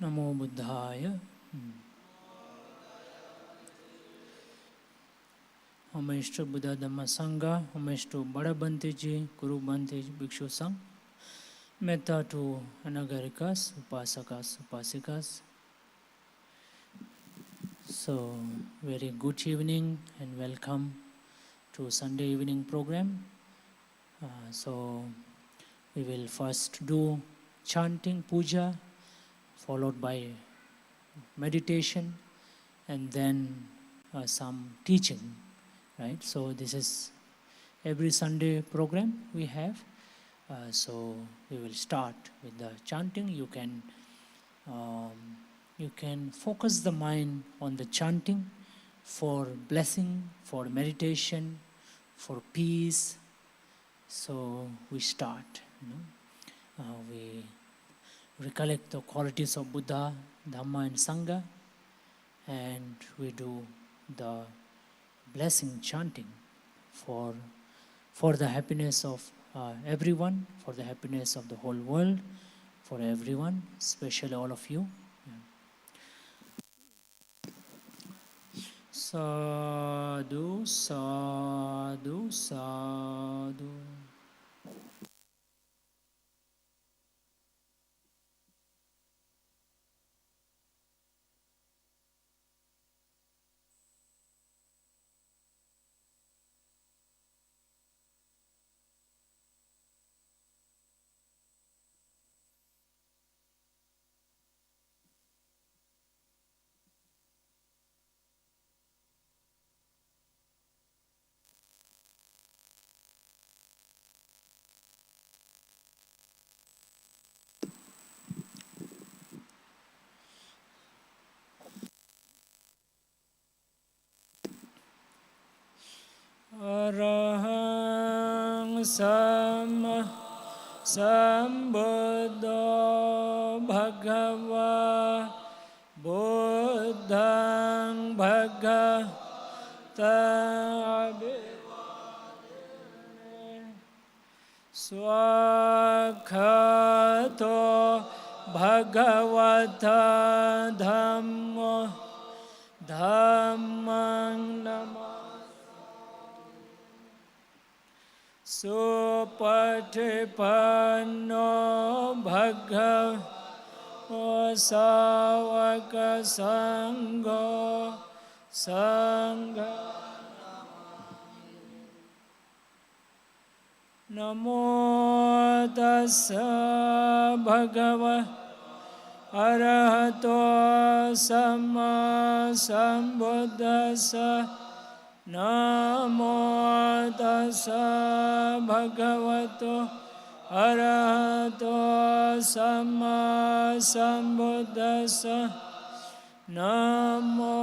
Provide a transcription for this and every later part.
Namo Buddhaya. Homage to Buddha Dhamma Sangha, homage to Bada Bhanteji, Guru Bhanteji, Bhikshu Sangh. Metta to Anagarikas, Upasakas, Upasikas. So, very good evening and welcome to Sunday evening program. So, we will first do chanting, puja, followed by meditation, and then some teaching, right? So this is every Sunday program we have. So we will start with the chanting. You can focus the mind on the chanting for blessing, for meditation, for peace. So we start. We recollect the qualities of Buddha, Dhamma and Sangha, and we do the blessing chanting for the happiness of everyone, for the happiness of the whole world, for everyone, especially all of you. Sadhu, sadhu, sadhu. Arahang sambuddho bhagava buddhang bhagavata abhivadene swakhato bhagavata dhammo dhammang namah Supatipanno bhagavo sāvaka sangho sangha Namo tassa bhagava arahato samma sambuddhassa Namo tassa bhagavato arahato samma sambuddhassa Namo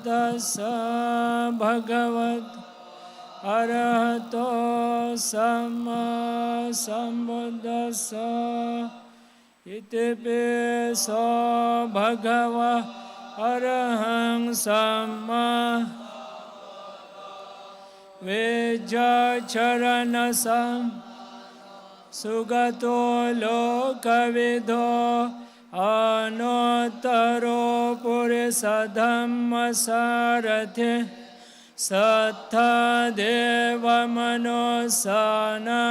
tassa bhagavato arahato samma sambuddhassa Iti piso bhagava arahang samma Vijacharanasam Sugato lokavido Anotaro purisadhamma sarate Sattha deva manosana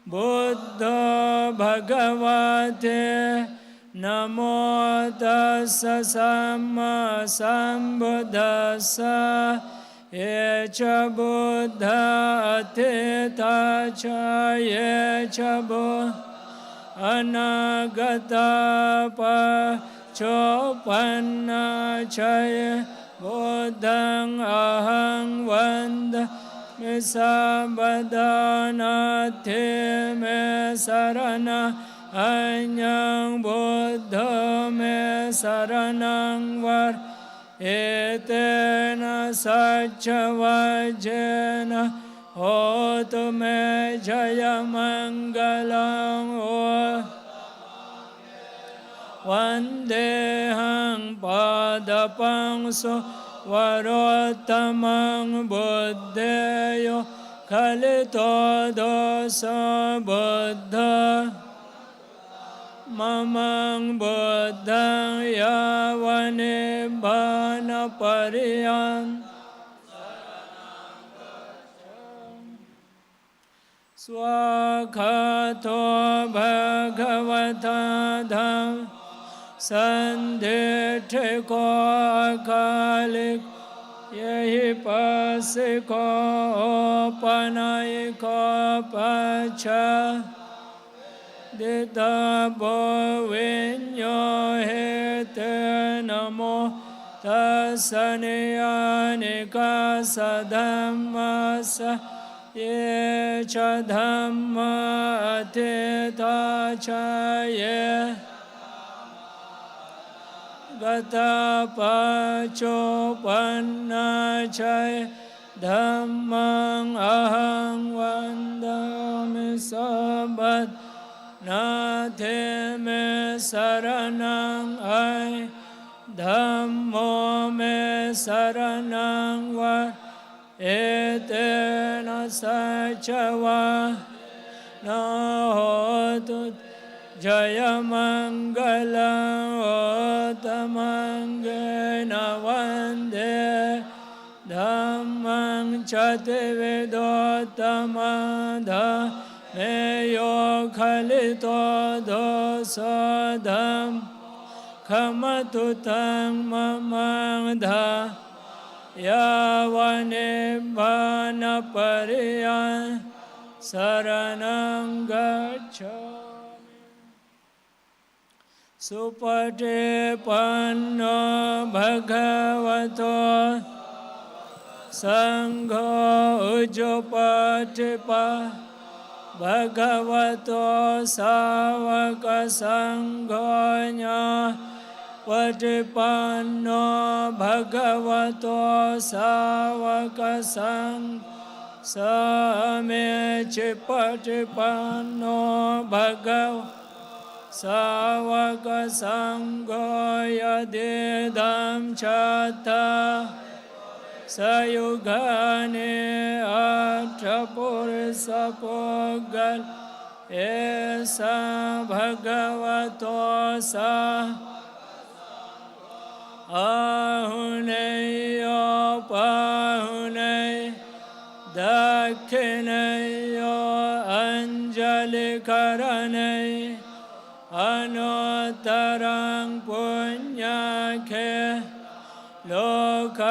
Buddha bhagavate Namo tassa samma sambuddhassa Yecha buddha atita cha yecha buddha anagata pa chopanna cha buddhang ahang vanda misabadana te me sarana anyang buddha me saranang var Etena sacha vajena hotu me jaya mangalang Vandehang padapang so varotamang buddheyo kalito dosa buddha Mamang Buddhang Yavane Bhana Pariyam Swakhato Bhagavata Dham Sandhitiko Akalik Yehi Pasiko Panayiko Pacha Dita Bhavinyo Hete Namo Tasaniyanika Sadhammasa Ye Cha Dhamma Atita Cha Ye Gata Pacho Panna Cha Dhammang Ahang Vandami Sabbat Nathe Me Saranang Ai Dhammo Me Saranang Va Etena Sachava Nahotu Jaya Mangala Otamangena Vande Dhammang Chativedottamada Meyo Khalito Dosadam Kamatutang Mamangda Yavane Bhana Pariyan Saranang Gacchami Supate Panno Bhagavato Sangho Ujjopatipa Bhagavato Savaka Sanghonya Patipanno Bhagavato Savaka Sang Same Chipatipanno Bhagavato Savaka Sanghoya Dedam Chata Sayugane Atrapurisa Pogal Esa Bhagavato Sa Ahuneyo Pahuney Dakhineyo Anjali Karaney Anotarang Punyake Lokasate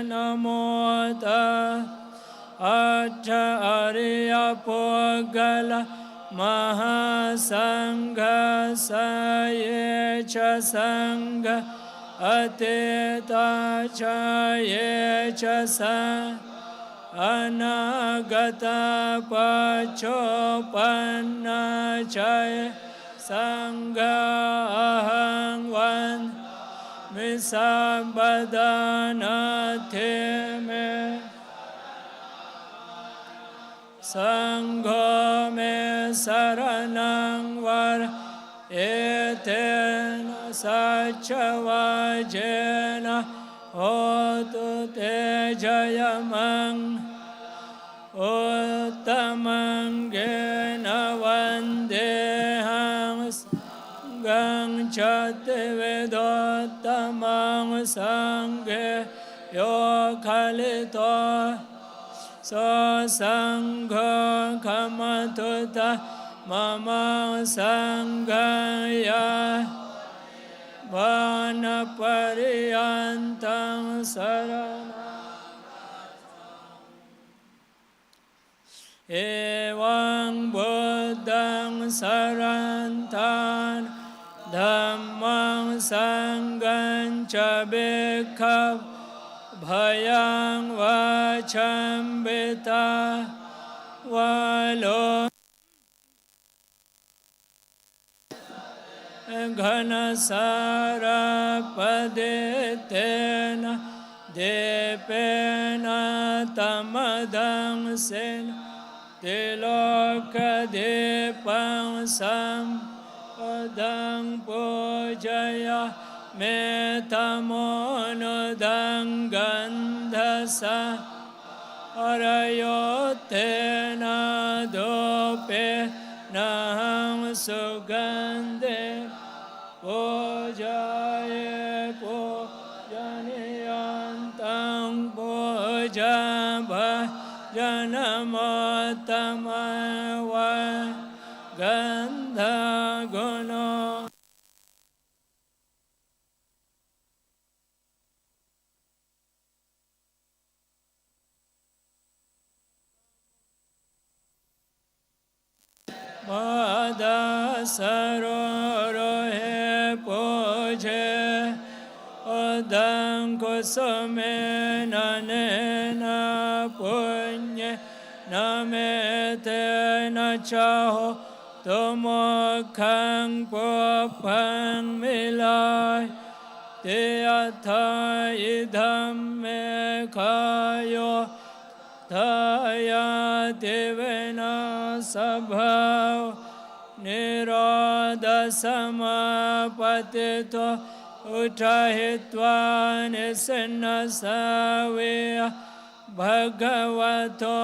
Namota Acha Arya Pogala Mahasangha Sayecha Sangha Ateta Chayecha Sangha Anagata Pachopanna Chaya Sangha Ahang Van Misabadana Teme Sangho Me Saranang Var Etena Sachavajena Hotu Te Jayamang Uttamangena Vandeham Gang Chativedottamang Sanghe Yo Khalito So Sangho Kamatuta Mama Sanghaya Vana Pariyantang Sarana Evang Buddhang Sarantan Dhammang Sanghang Chabekab Bhayang Vachambita Valo Ghanasara Padetena Depena Tamadang Sen Tiloka Depang Sam Padang Pujaya Metamonodang Gandhasa Arayotena Dope Nahang sugandhe pujaye pujaniyantang puja bhajanamottamaya gandha guno Mada sarorohe puje Odam kusame nanena punye Namete nachaho Tomokhang popang milay Tiyatha idham me kayo Taya devena sabhav nirodha samapatito uttahitva nisena saviya bhagavato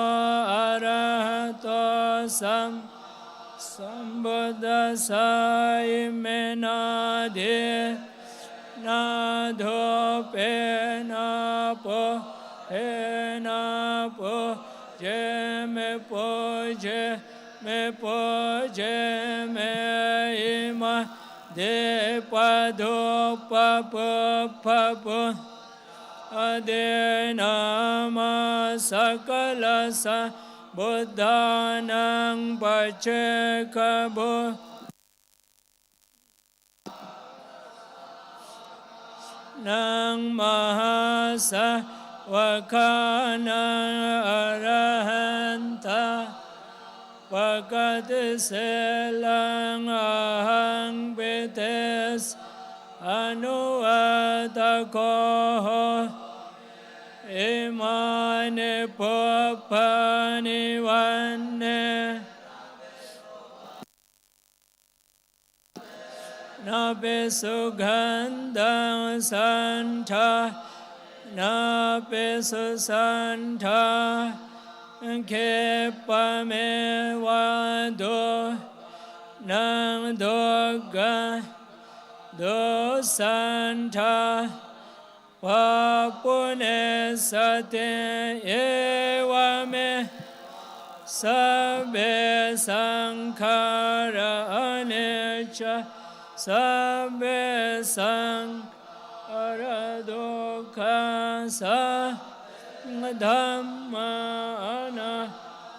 arahato sambuddhasa imenadi nadhopena po Hena puje me ima de pado papu ade nama sakalasa buddhanang pacekabu nang mahasa Vakana arahanta Vakati selang ahang bites Anuatakoho Imane popani vanne Nabe sugandhang santa Nape susanta kepame wado nang doga dosanta papune sate evame sabbe sankhara anicca sabbe Aradokha sa Dhamma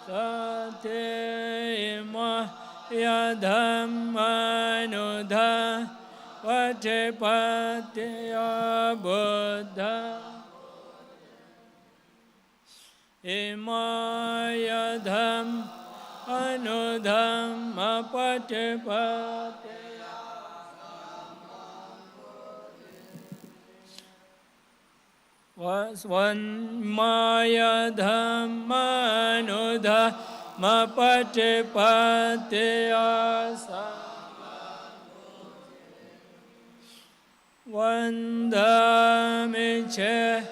anasate ima ya Dhamma nudha Vatipatiya Buddha ima ya Dhamma anudhamma Vatipatiya Maya Dhamma Nudha Mapatipatiya Vandami che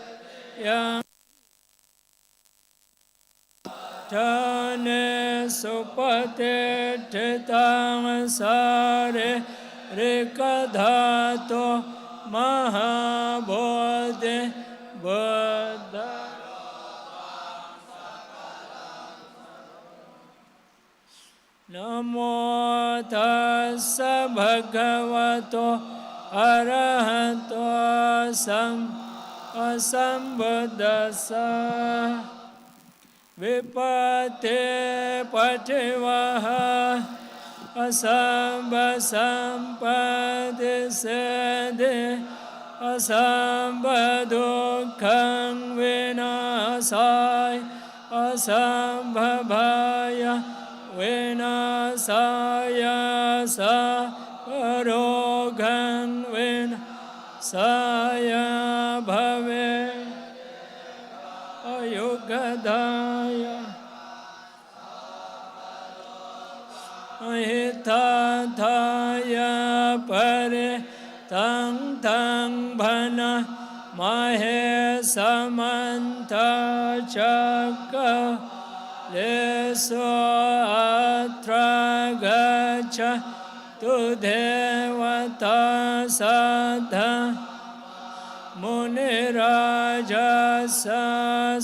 yang Tane supate titang sare rikadhato mahabodhi Buddha Namo tassa bhagavato arahato sambuddhassa vipate pativaha asamba sampadisede asamba dukkhaṃ vinasaya asambhavaya vinasaya sarogaṃ vinasaya bhave ayugadaya hitataya pare tang tang bhana mahe samanta chakka leso atra gacha tu devata saddha muni raja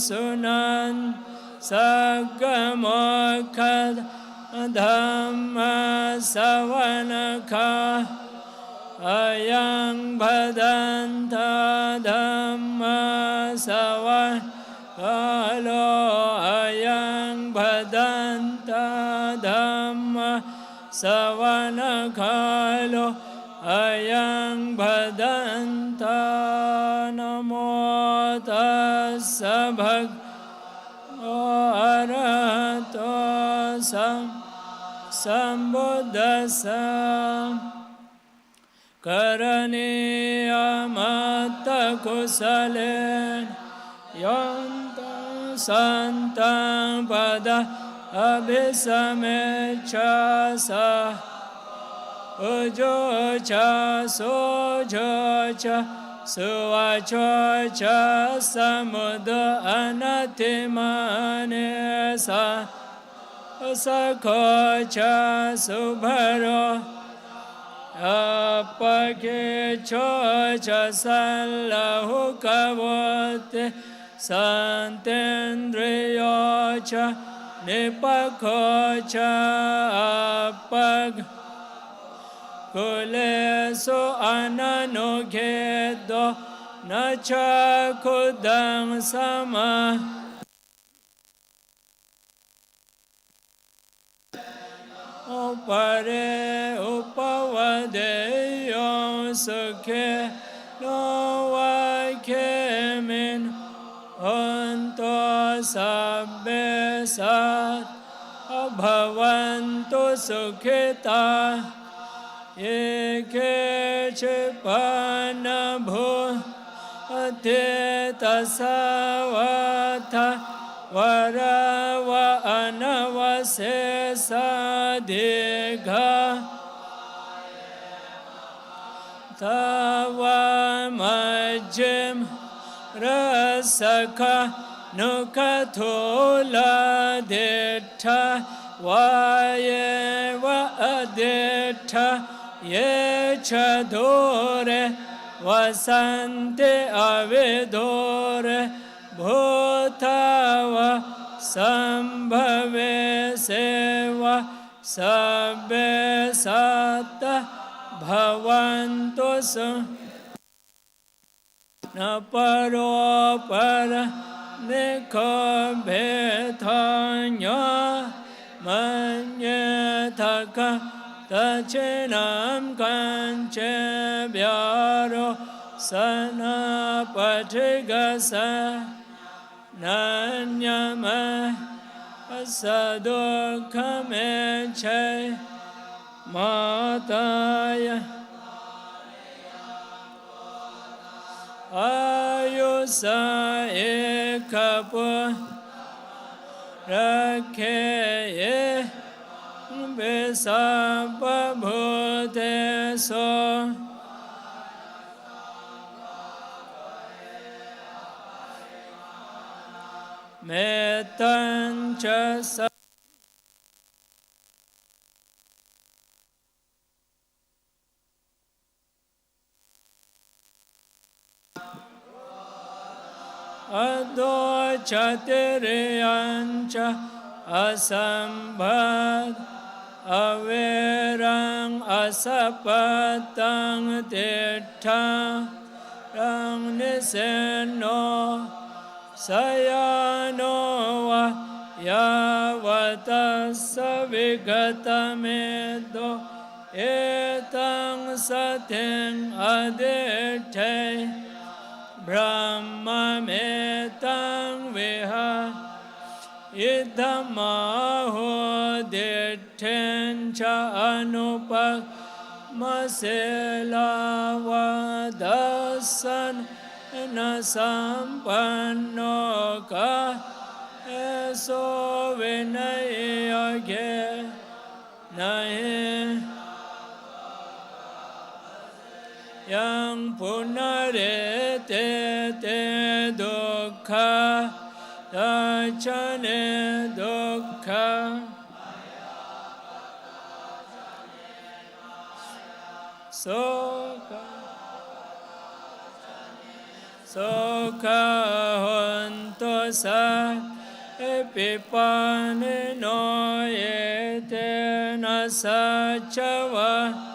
sunan sagamokha Dhamma savanaka ayang bhadanta Dhamma savanakalo ayang bhadanta Dhamma savanakalo ayang bhadanta namo tassa bhagavato arahato sambuddhassa karaniya matta kusalen yanta santang pada abhisamecha sa ujo cha sojo cha suvacho cha samudra anatimane sa sakho cha subharo apake cho cha sallahu kavote santendriyo cha nipakho cha apag kuleso ananukedo nacha kudang sama upare upavadeyo sukhe no vakemin onto sabbe sat abhavanto sukhita eke chepana bhu ateta savata varava anavase sadhika tava majjim rasakha nukathola dittha vayeva adittha ye chadore vasante avedore bhutava sambhave seva sabbe satta bhavantu na paro para nikho bhetanya manyataka tachinam kanche vyaro sana patigasa nanyama asadukhameche mataya ayusa ekapu rakheye besabha bhuteso metancha sa ado chatiriyancha asambhad averang asapatang tittha rang niseno sayano va yavatassa vigatamedo etang satin adithe brahma metang viha idhamaho dithen cha anupak masela vadasan na sampanno ka eso vinayage nahi yang punarete te dukkha dacane dukkha Sukha hontu sa epipane no ete na sachava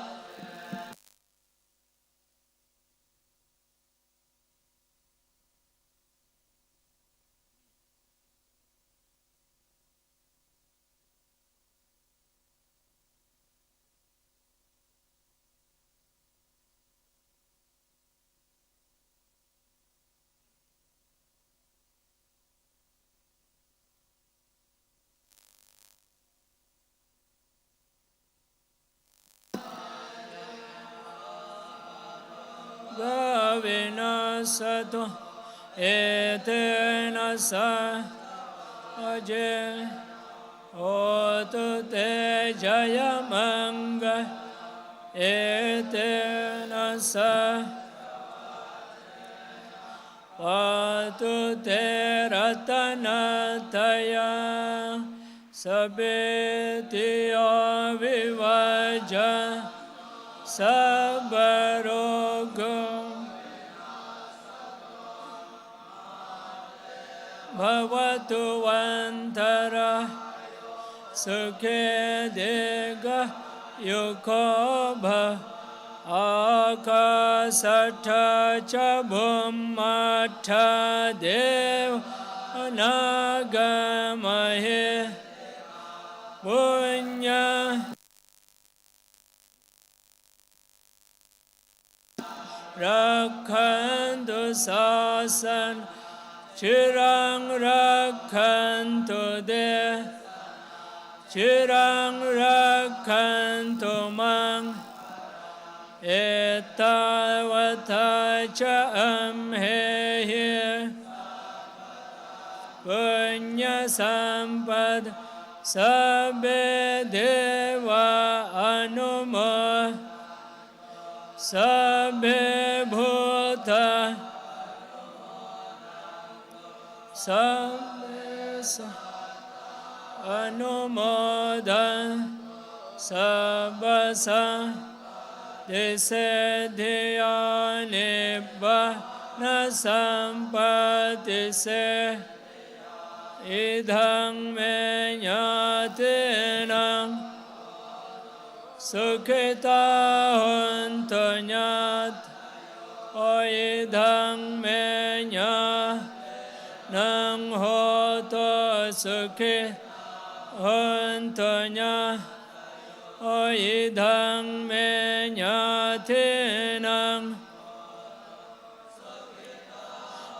Gavinasatu etena sa aje otu te jayamanga etena sa patu te ratanataya sabetiya vivaja sabarogam bhavatu vantara sukhe dega yukobha akasatha cha bhummatha dev anagamahe punya rakhantu sasan chirang rakhantu de chirang rakhantu mang etavata cha amhehe punya sampad sabbe deva anuma sabbe bhuta sabbe anumodan sabbasa disedhiya nibbana sampatise idhang me nyatinam sukhita hontu nyat o idhang me nang hoto sukhi hontu nyat o idhang me nyatinam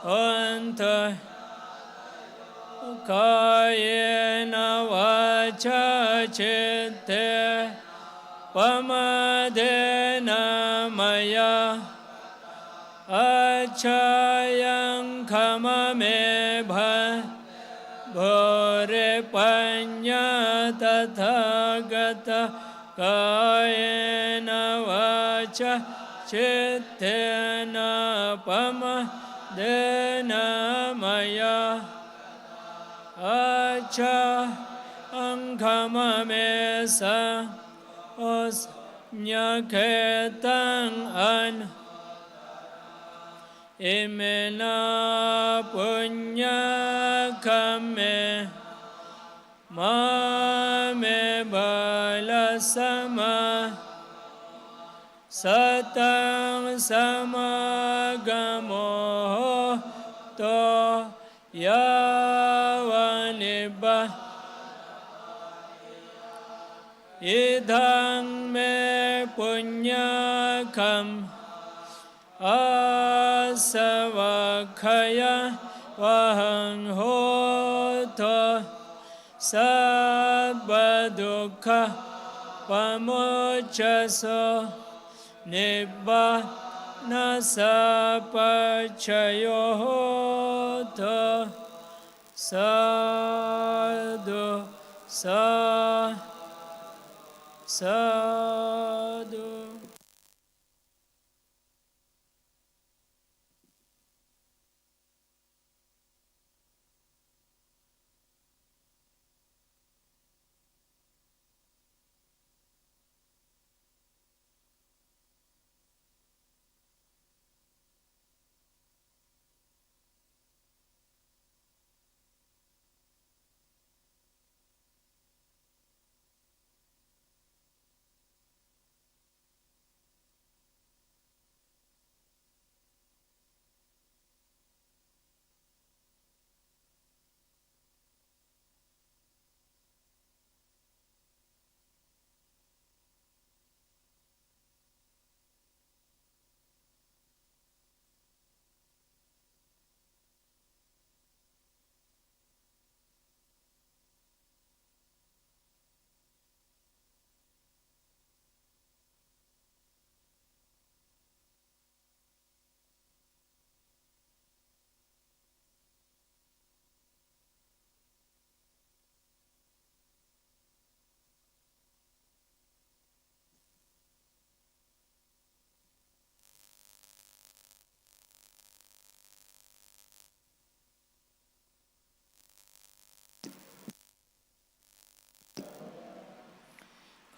hontu kayena vacha chitte pamadena maya achayang khamame bha bhore panya tathagata kayena vacha chittena pamadena maya acha angkamame sa os nyaketang an imena punya kame mame balasama satang samagamo to yavanibba idhang me punyakam asavakhaya vahang hoto sabbadukha pamochaso nibbana sapachayo hoto sadhu sadhu.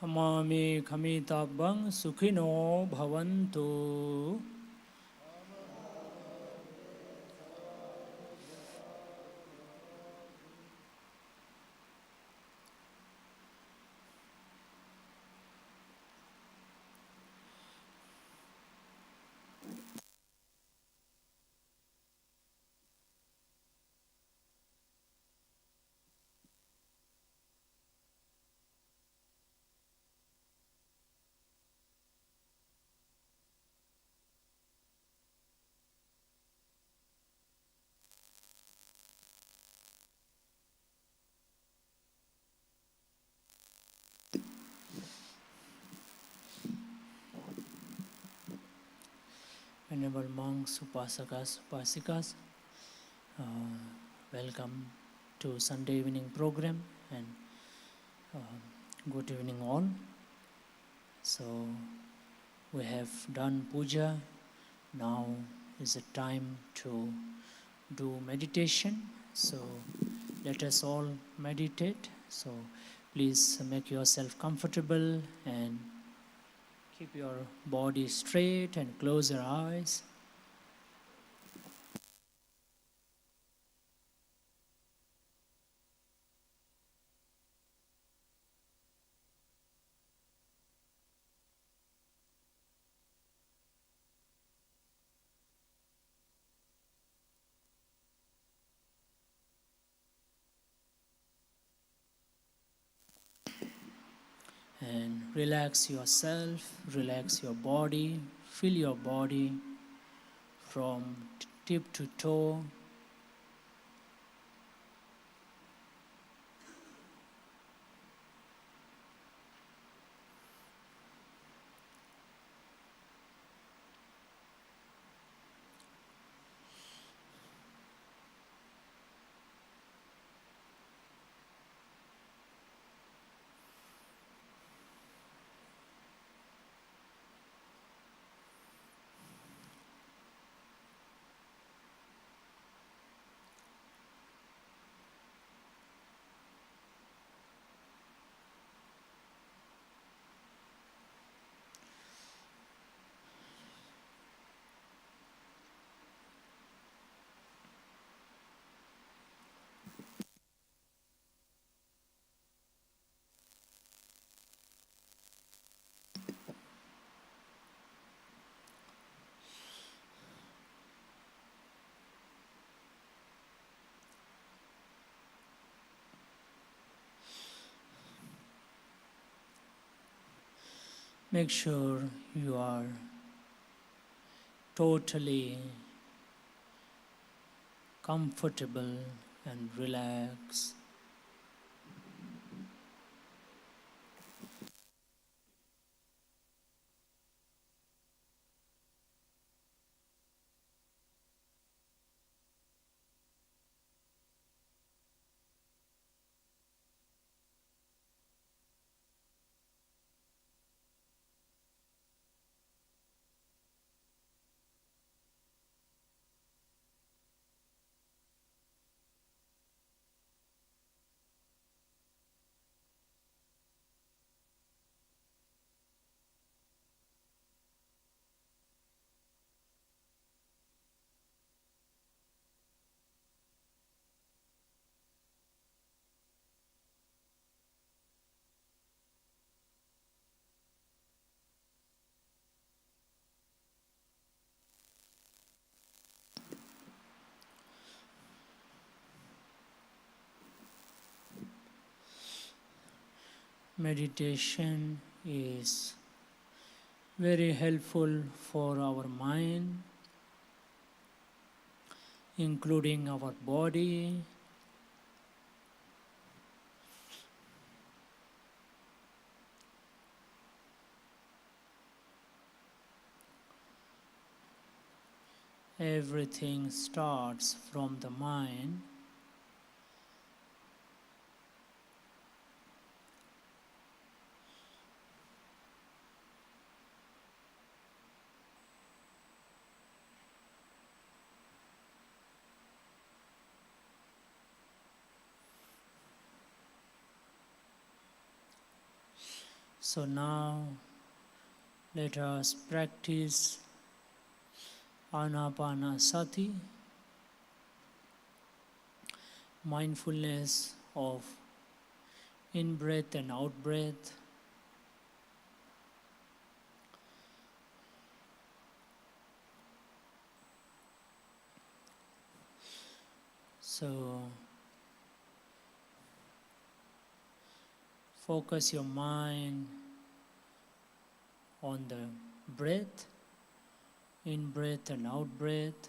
Mami khamitabang sukhino bhavantu. Venerable monks, upasakas, upasikas, welcome to Sunday evening program and good evening all. So we have done puja. Now is the time to do meditation. So let us all meditate. So please make yourself comfortable and keep your body straight and close your eyes. And relax yourself, relax your body, feel your body from tip to toe. Make sure you are totally comfortable and relaxed. Meditation is very helpful for our mind, including our body. Everything starts from the mind. So now let us practice Anapanasati, mindfulness of in-breath and out-breath. So focus your mind on the breath, in-breath and out-breath.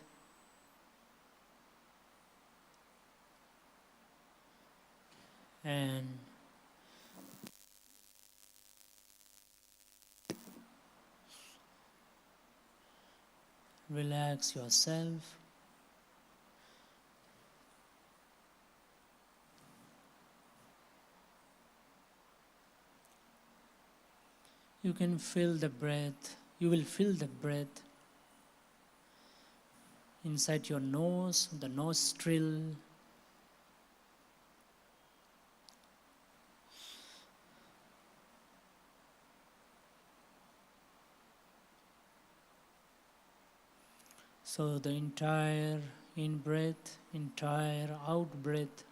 And relax yourself. You can feel the breath. You will feel the breath inside your nose, the nostril. So the entire in-breath, entire out-breath.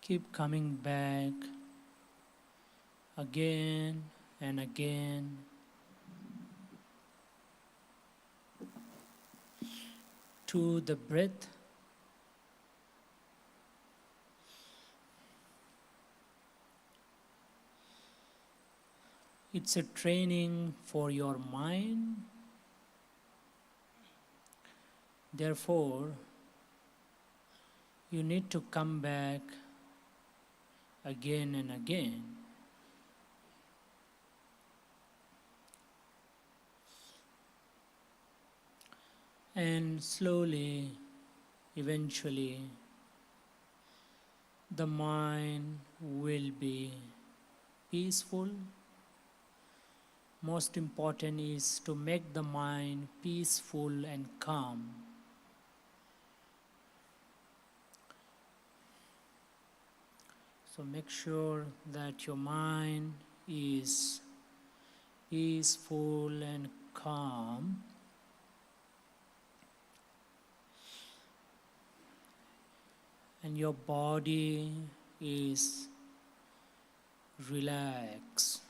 Keep coming back again and again to the breath. It's a training for your mind. Therefore, you need to come back again and again. And slowly, eventually, the mind will be peaceful, most important is to make the mind peaceful and calm. So make sure that your mind is peaceful and calm. And your body is relaxed.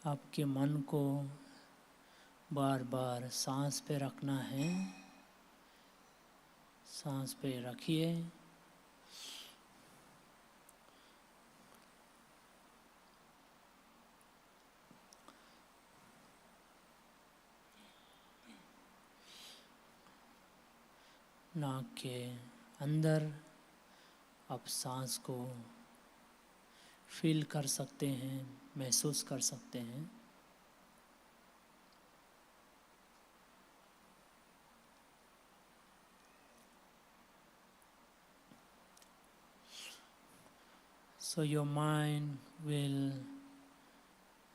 आपके मन को बार बार सांस पे रखना है. सांस पे रखिए. नाक के अंदर आप सांस को फील कर सकते हैं, महसूस कर सकते हैं. So your mind will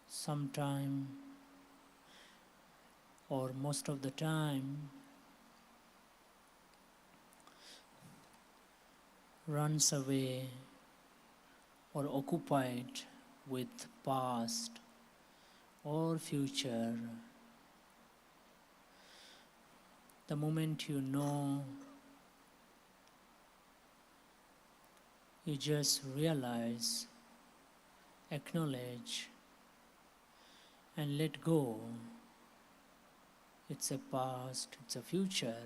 sometime or most of the time runs away or occupied with past or future. The moment you know, you just realize, acknowledge, and let go. It's a past, it's a future.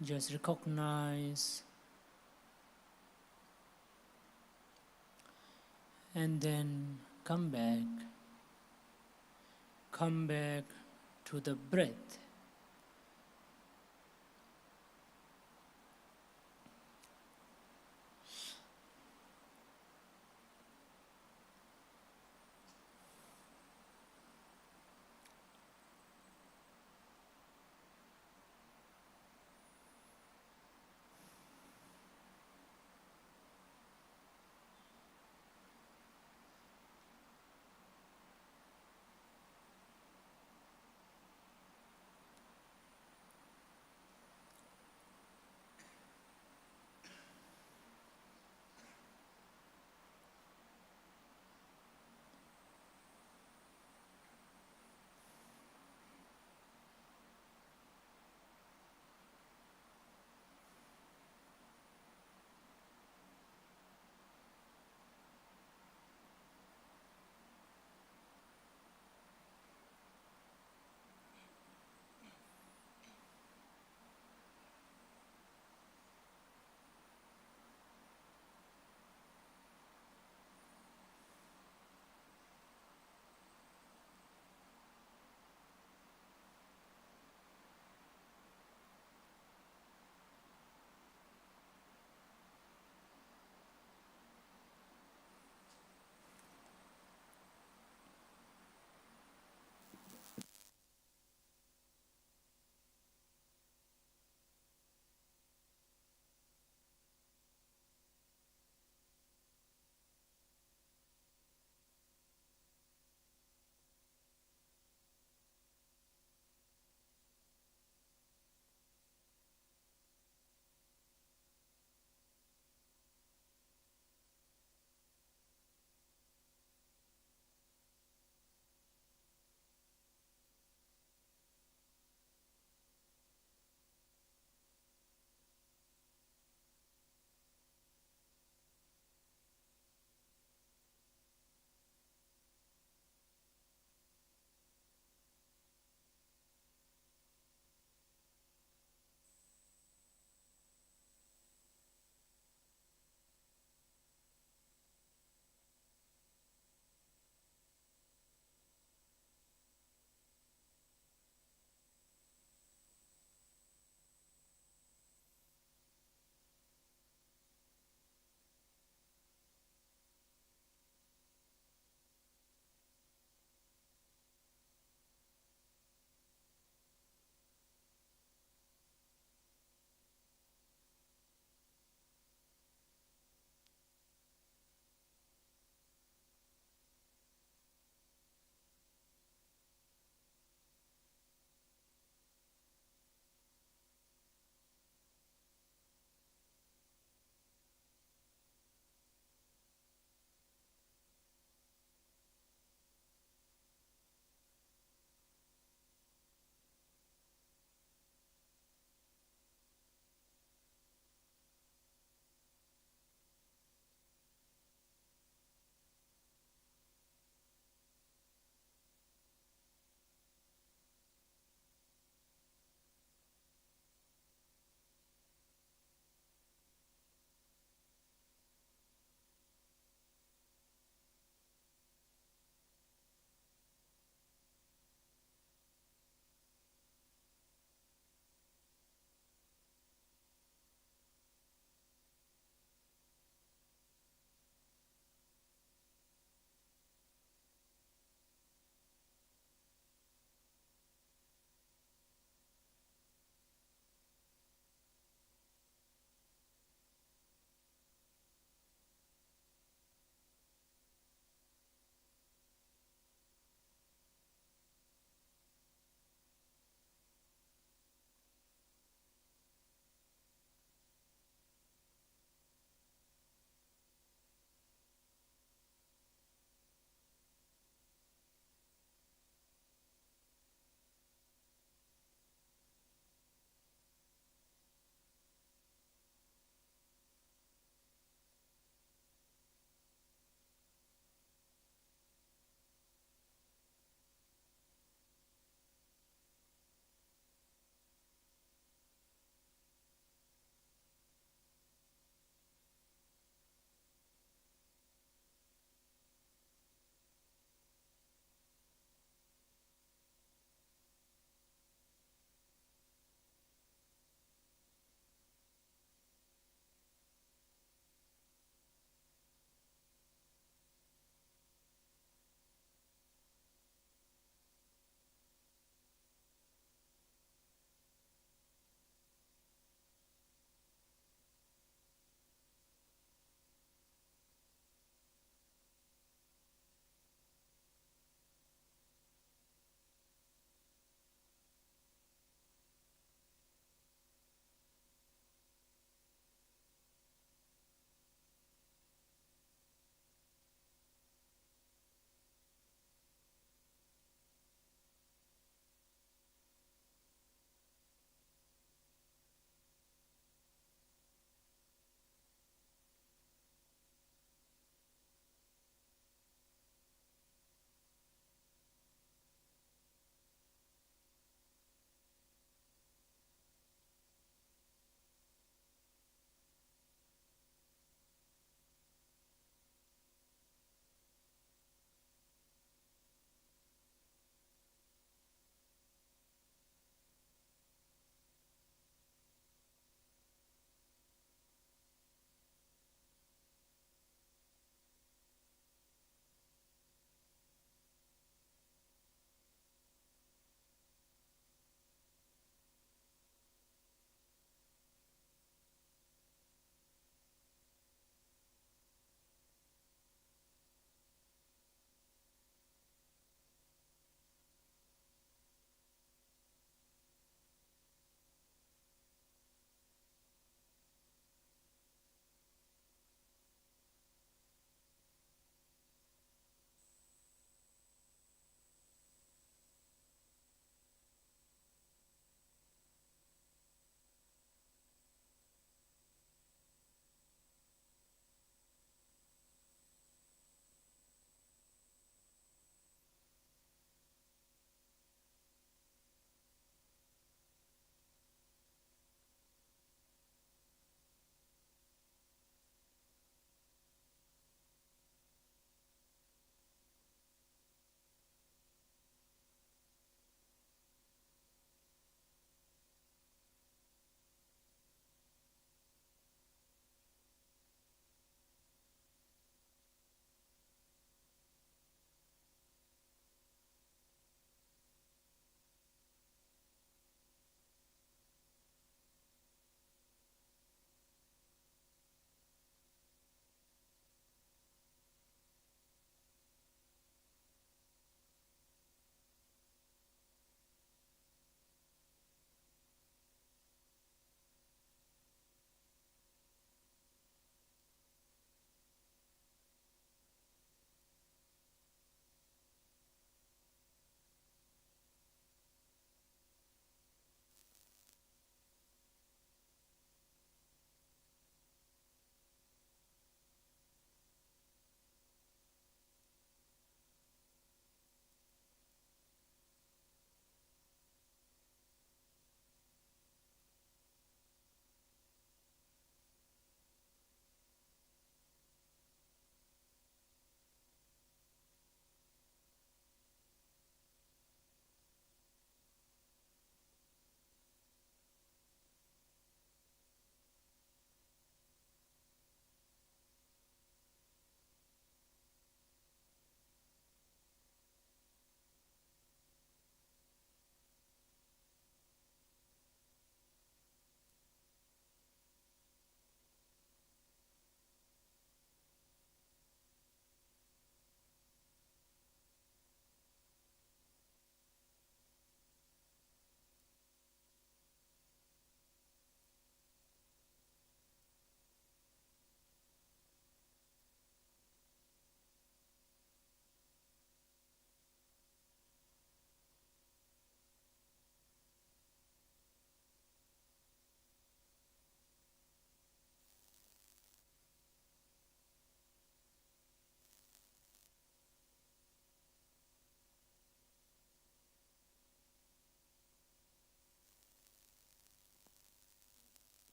Just recognize and then come back to the breath.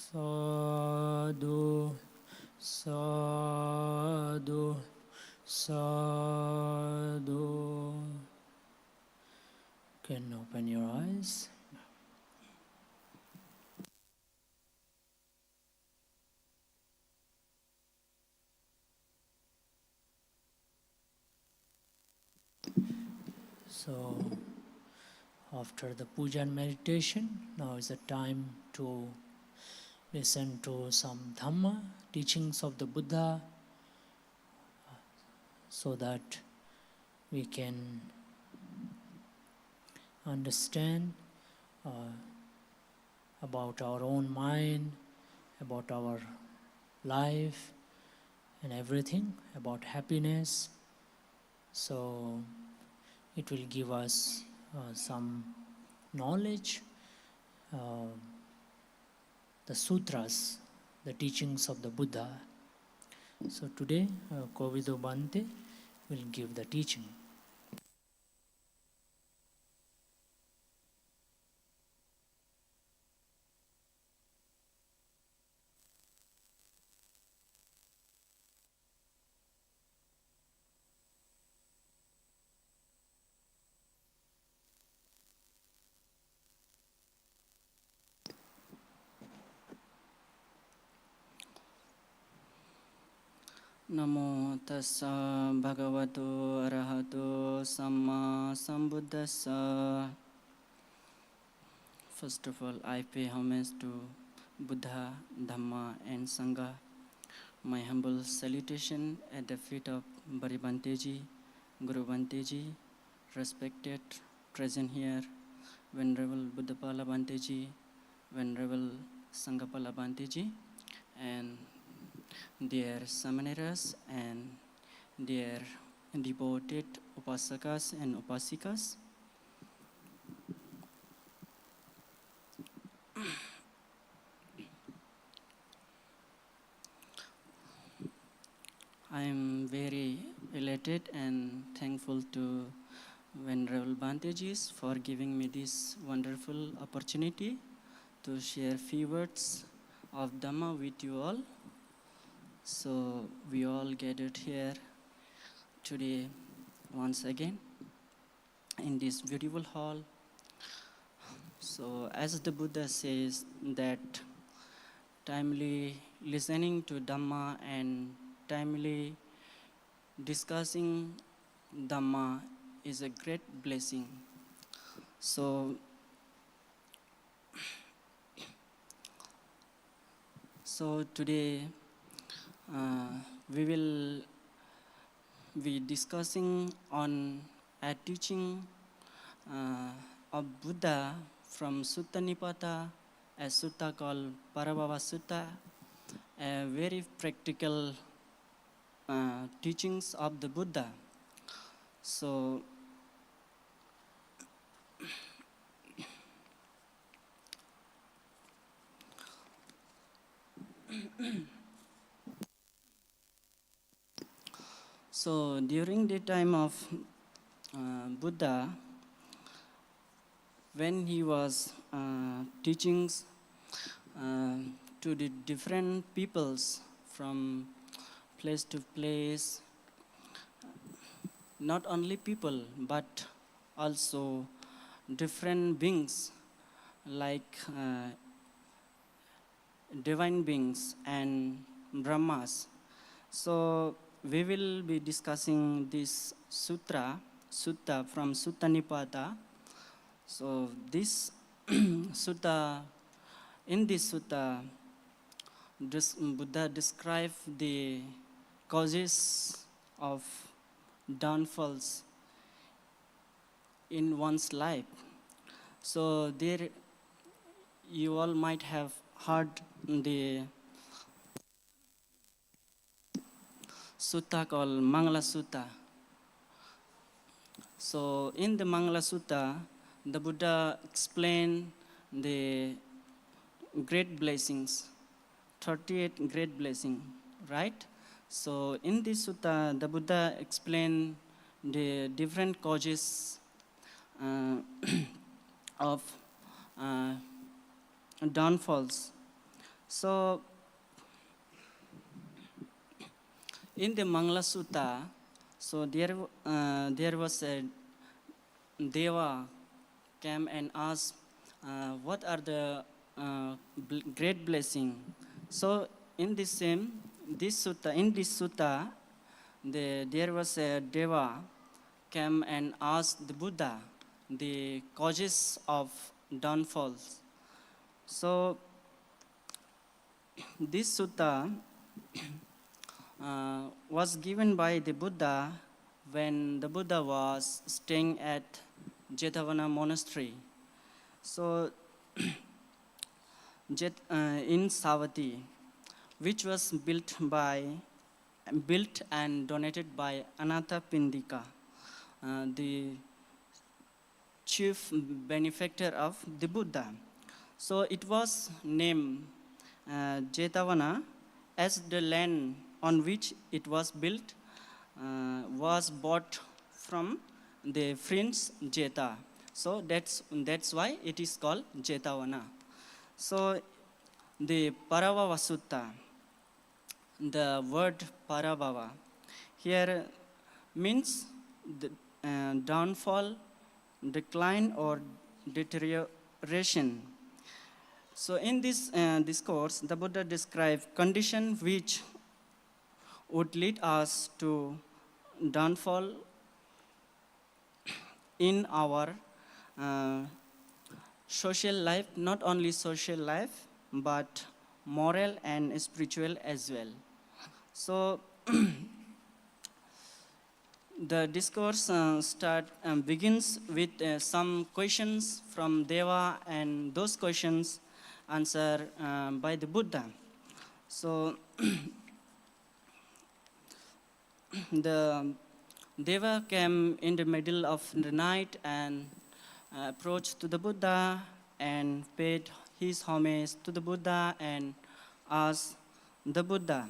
Sadhu, sadhu, sadhu. Can open your eyes. So, after the puja and meditation, now is the time to listen to some Dhamma, teachings of the Buddha, so that we can understand about our own mind, about our life, and everything, about happiness. So, it will give us some knowledge, the sutras, the teachings of the Buddha. So today, Kovido Bante will give the teaching. Namo tassa bhagavato arahato samma sambuddhassa. First of all, I pay homage to Buddha, Dhamma and Sangha. My humble salutation at the feet of Bari Banteji, Guru Banteji, respected present here, Venerable Buddhapala Banteji, Venerable Sanghapala Banteji, and dear Samaneras and dear devoted Upasakas and Upasikas. I am very elated and thankful to Venerable Bantejis for giving me this wonderful opportunity to share few words of Dhamma with you all. So we all gathered here today once again in this beautiful hall. So as the Buddha says that timely listening to Dhamma and timely discussing Dhamma is a great blessing. So today we will be discussing on a teaching of Buddha from Sutta Nipata, a sutta called Parabhava Sutta, a very practical teachings of the Buddha. So during the time of Buddha, when he was teaching to the different peoples from place to place, not only people but also different beings like divine beings and Brahmas. So we will be discussing this sutta from Sutta Nipata. So this sutta, in this sutta, Buddha described the causes of downfalls in one's life. So there, you all might have heard the sutta called Mangala Sutta. So in the Mangala Sutta, the Buddha explained the great blessings, 38 great blessings, right? So in this sutta, the Buddha explained the different causes of downfalls. So, in the Mangala Sutta, so there was a Deva came and asked, what are the great blessing? So in this sutta, there was a Deva came and asked the Buddha the causes of downfalls. So this sutta was given by the Buddha when the Buddha was staying at Jetavana monastery. So in Savatthi, which was built and donated by Anatha Pindika, the chief benefactor of the Buddha. So it was named Jetavana as the land on which it was built was bought from the Prince Jeta. So that's why it is called Jetavana. So the Parabhava Sutta, the word Parabhava, here means the downfall, decline or deterioration. So in this discourse, the Buddha described conditions which would lead us to downfall in our social life, not only social life, but moral and spiritual as well. So the discourse begins with some questions from Deva, and those questions answered by the Buddha. So the Deva came in the middle of the night and approached to the Buddha and paid his homage to the Buddha and asked the Buddha,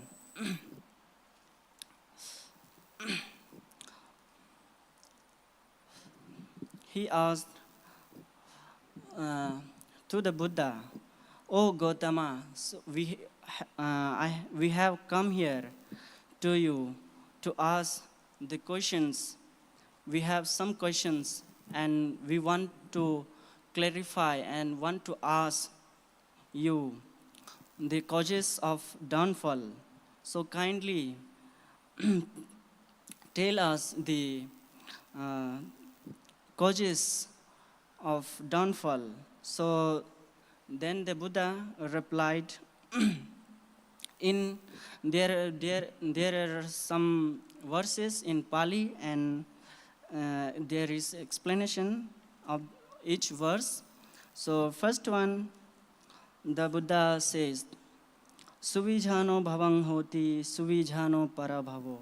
he asked to the Buddha, "O Gautama, so we have come here to you to ask the questions. We have some questions and we want to clarify and want to ask you the causes of downfall. So kindly tell us the causes of downfall." So then the Buddha replied, there are some verses in Pali, and there is explanation of each verse. So first one, the Buddha says, "Suvijhano bhavang hoti, suvijhano parabhavo.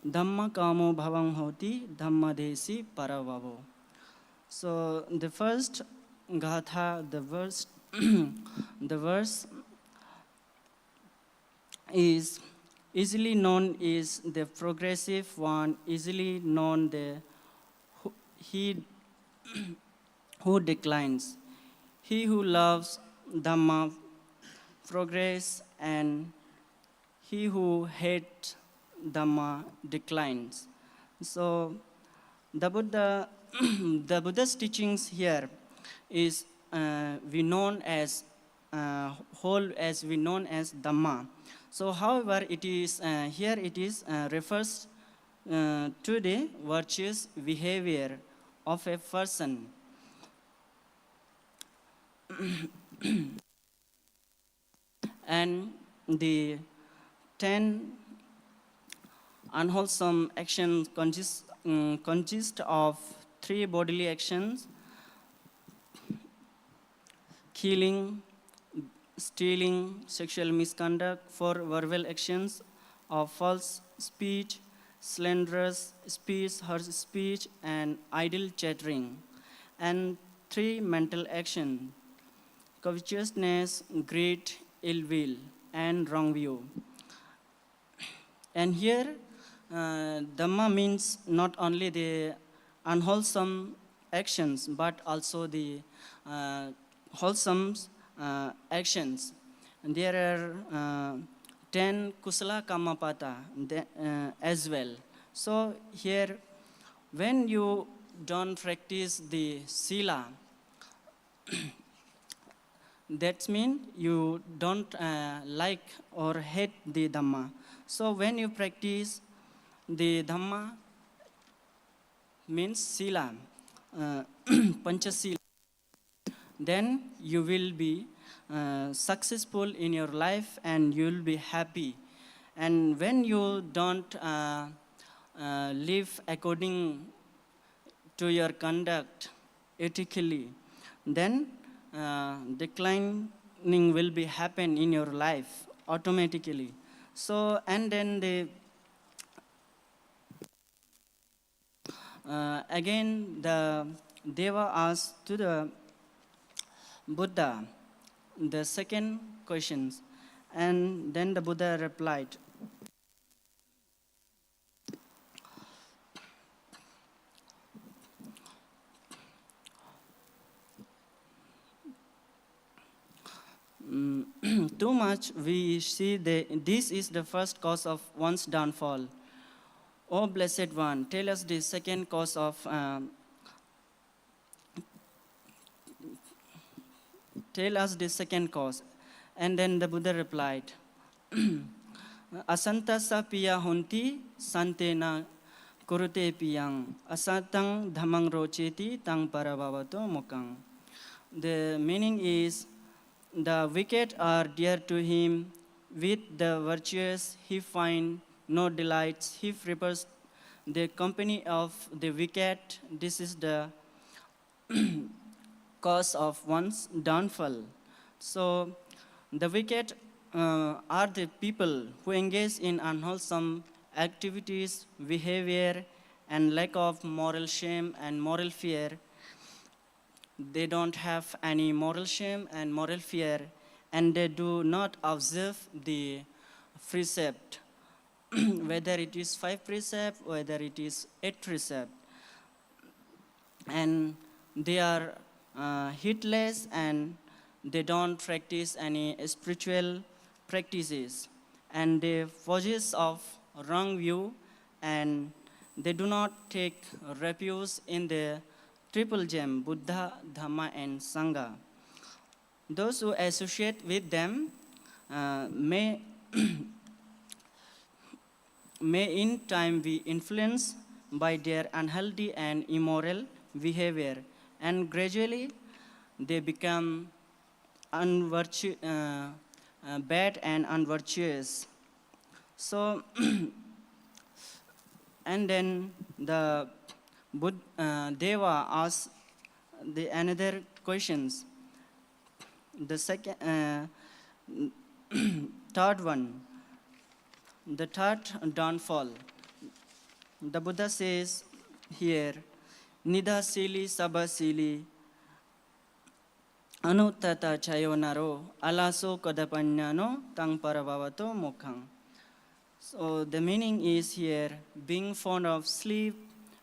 Dhamma kamo bhavang hoti, dhamma desi parabhavo." So the first gatha, the verse, the verse is easily known is the progressive one, easily known he who declines. He who loves Dhamma progress, and he who hates Dhamma declines. So the Buddha's teachings here is we known as Dhamma. So however, it is here it is refers to the virtuous behavior of a person. And the 10 unwholesome actions consist of 3 bodily actions: killing, stealing, sexual misconduct; 4 verbal actions of false speech, slanderous speech, harsh speech, and idle chattering; and 3 mental actions: covetousness, greed, ill will, and wrong view. And here, Dhamma means not only the unwholesome actions, but also the wholesome actions. there are 10 kusala kamapata as well. So here, when you don't practice the sila, that means you don't like or hate the Dhamma. So when you practice the Dhamma, means sila, panchasila, then you will be successful in your life and you will be happy. And when you don't live according to your conduct ethically, then declining will be happen in your life automatically. So, and then again the Deva asked to the Buddha the second questions, and then the Buddha replied, too much we see this is the first cause of one's downfall. O Blessed One, tell us the second cause of tell us the second cause. And then the Buddha replied, Asantasa piya hunti santena kurute piyang asatang dhamang rocheti tang parabhavato mukang. The meaning is, the wicked are dear to him, with the virtuous he finds no delights. He prefers the company of the wicked. This is the cause of one's downfall. So, the wicked are the people who engage in unwholesome activities, behavior, and lack of moral shame and moral fear. They don't have any moral shame and moral fear, and they do not observe the precept, whether it is 5 precepts, whether it is 8 precepts. And they are heedless, and they don't practice any spiritual practices, and they possess of wrong view, and they do not take refuge in the triple gem, Buddha, Dhamma, and Sangha. Those who associate with them may in time be influenced by their unhealthy and immoral behavior, and gradually they become bad and unvirtuous. So, and then the Deva asked the another questions. The second, third one, the third downfall. The Buddha says here, Nidasili sabasili anuttata chayonaro alaso kadapanyano tang parabhavato mokhang. So the meaning is here, being fond of sleep,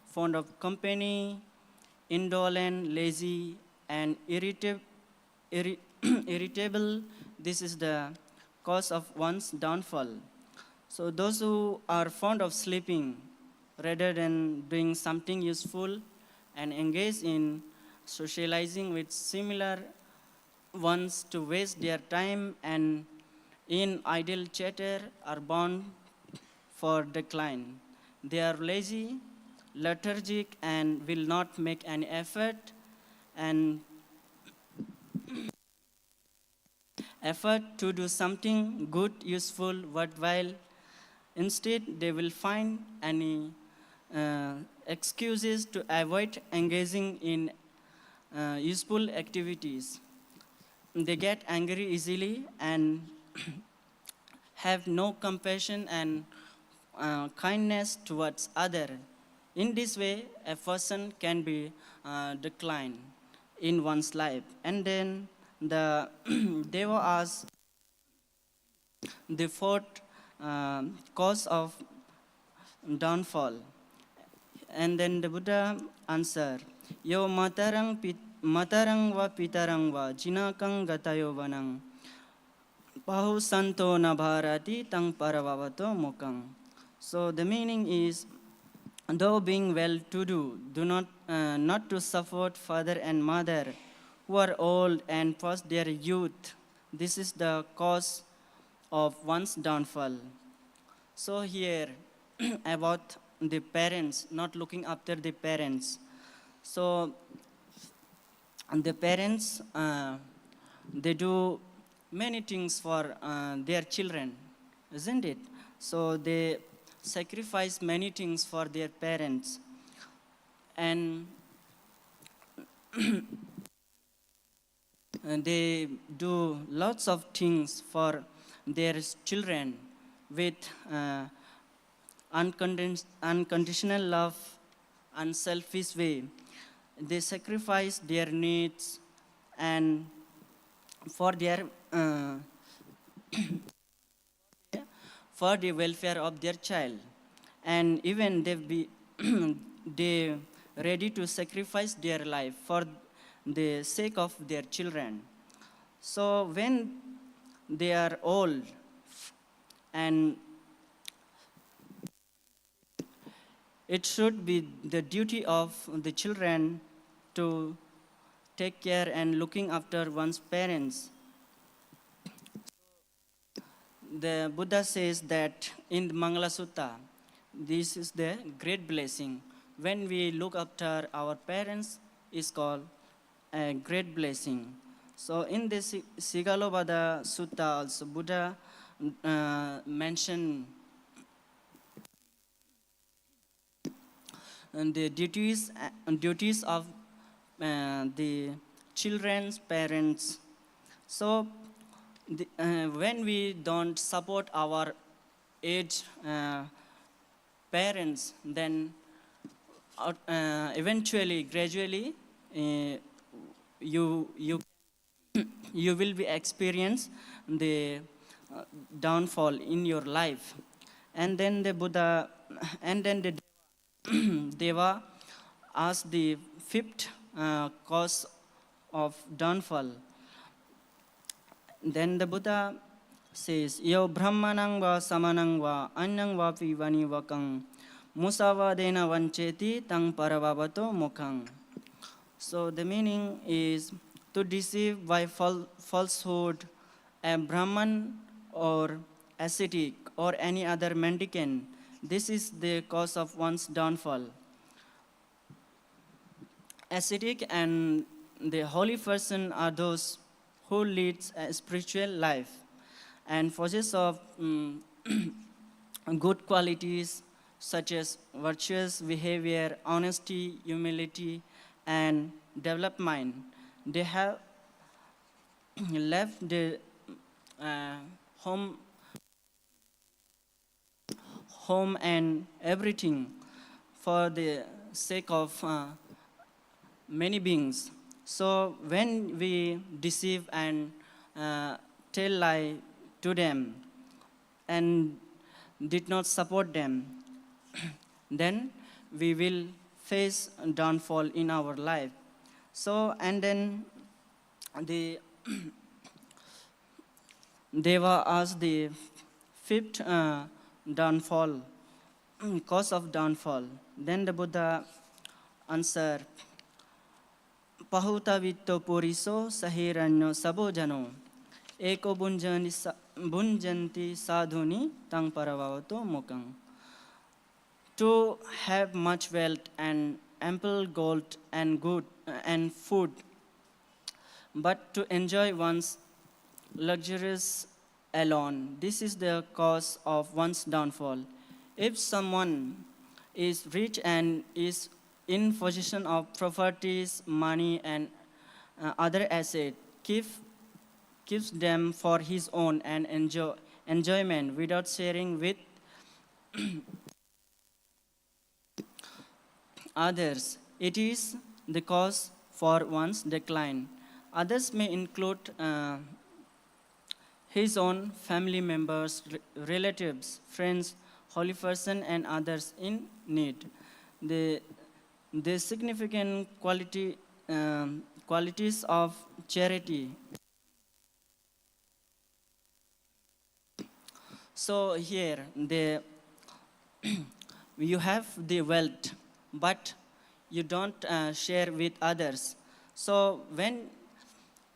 fond of company, indolent, lazy, and irritable, this is the cause of one's downfall. So those who are fond of sleeping rather than doing something useful and engage in socializing with similar ones to waste their time and in idle chatter are bound for decline. They are lazy, lethargic, and will not make any effort to do something good, useful, worthwhile. Instead, they will find any excuses to avoid engaging in useful activities. They get angry easily and have no compassion and kindness towards others. In this way, a person can be declined in one's life. And then the Deva asked the fourth cause of downfall. And then the Buddha answered, Yo matarang va pitarang va jinakang gatayo vanang Pahu santo na bharati tang paravavato mukang. So the meaning is, though being well-to-do, do not to support father and mother who are old and past their youth. This is the cause of one's downfall. So here about the parents not looking after the parents. So the parents they do many things for their children, isn't it? So they sacrifice many things for their parents, and they do lots of things for their children with unconditional love, unselfish way. They sacrifice their needs and for their for the welfare of their child, and even they ready to sacrifice their life for the sake of their children. So when they are old, and it should be the duty of the children to take care and looking after one's parents. The Buddha says that in the Mangala Sutta, this is the great blessing. When we look after our parents, is called a great blessing. So in the Sigalobada Sutta also, Buddha mentioned the duties of the children's parents. So when we don't support our aged parents, then eventually, gradually, you you will be experience the downfall in your life. And then the Buddha, and then the Deva asked the fifth cause of downfall. Then the Buddha says, Yo brahmanang va samanang va anyang va pivani vakang musavadena vancheti tang paravavato mukhang. So the meaning is to deceive by falsehood a Brahman or ascetic or any other mendicant. This is the cause of one's downfall. Ascetic and the holy person are those who leads a spiritual life and possess of good qualities such as virtuous behavior, honesty, humility, and developed mind. They have left the home and everything for the sake of many beings. So when we deceive and tell lie to them and did not support them, then we will face downfall in our life. So, and then the Deva asked the fifth downfall, cause of downfall. Then the Buddha answered, Pahuta vitto puriso sahiranyo sabojano eko bunjanti sadhuni tang paravavato mukang. To have much wealth and ample gold and good and food, but to enjoy one's luxurious alone. This is the cause of one's downfall. If someone is rich and is in possession of properties, money, and other assets, keeps them for his own and enjoyment without sharing with others, it is the cause for one's decline. Others may include his own family members, relatives, friends, holy person, and others in need. The significant qualities of charity So here, you have the wealth, but you don't share with others. So when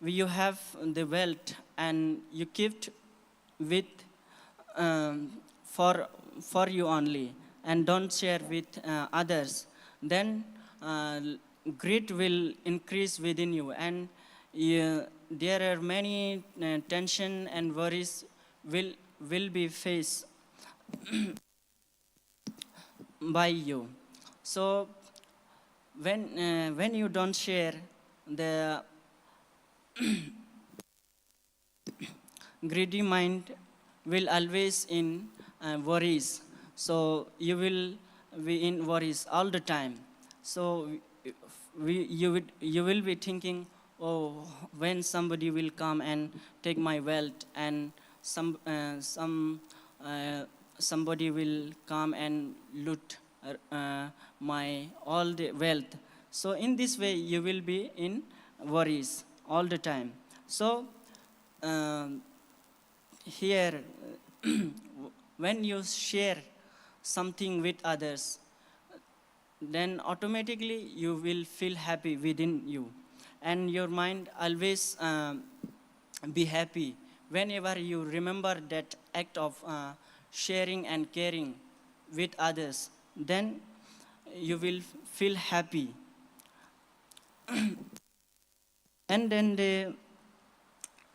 you have the wealth and you keep with for you only and don't share with others, then greed will increase within you, and there are many tension and worries will be faced by you. So when you don't share, the greedy mind will always in worries. So you will be in worries all the time. So you will be thinking, oh, when somebody will come and take my wealth, and somebody will come and loot my all the wealth. So in this way, you will be in worries all the time. So um, here, when you share something with others, then automatically you will feel happy within you, and your mind always be happy whenever you remember that act of sharing and caring with others. Then you will feel happy. And then the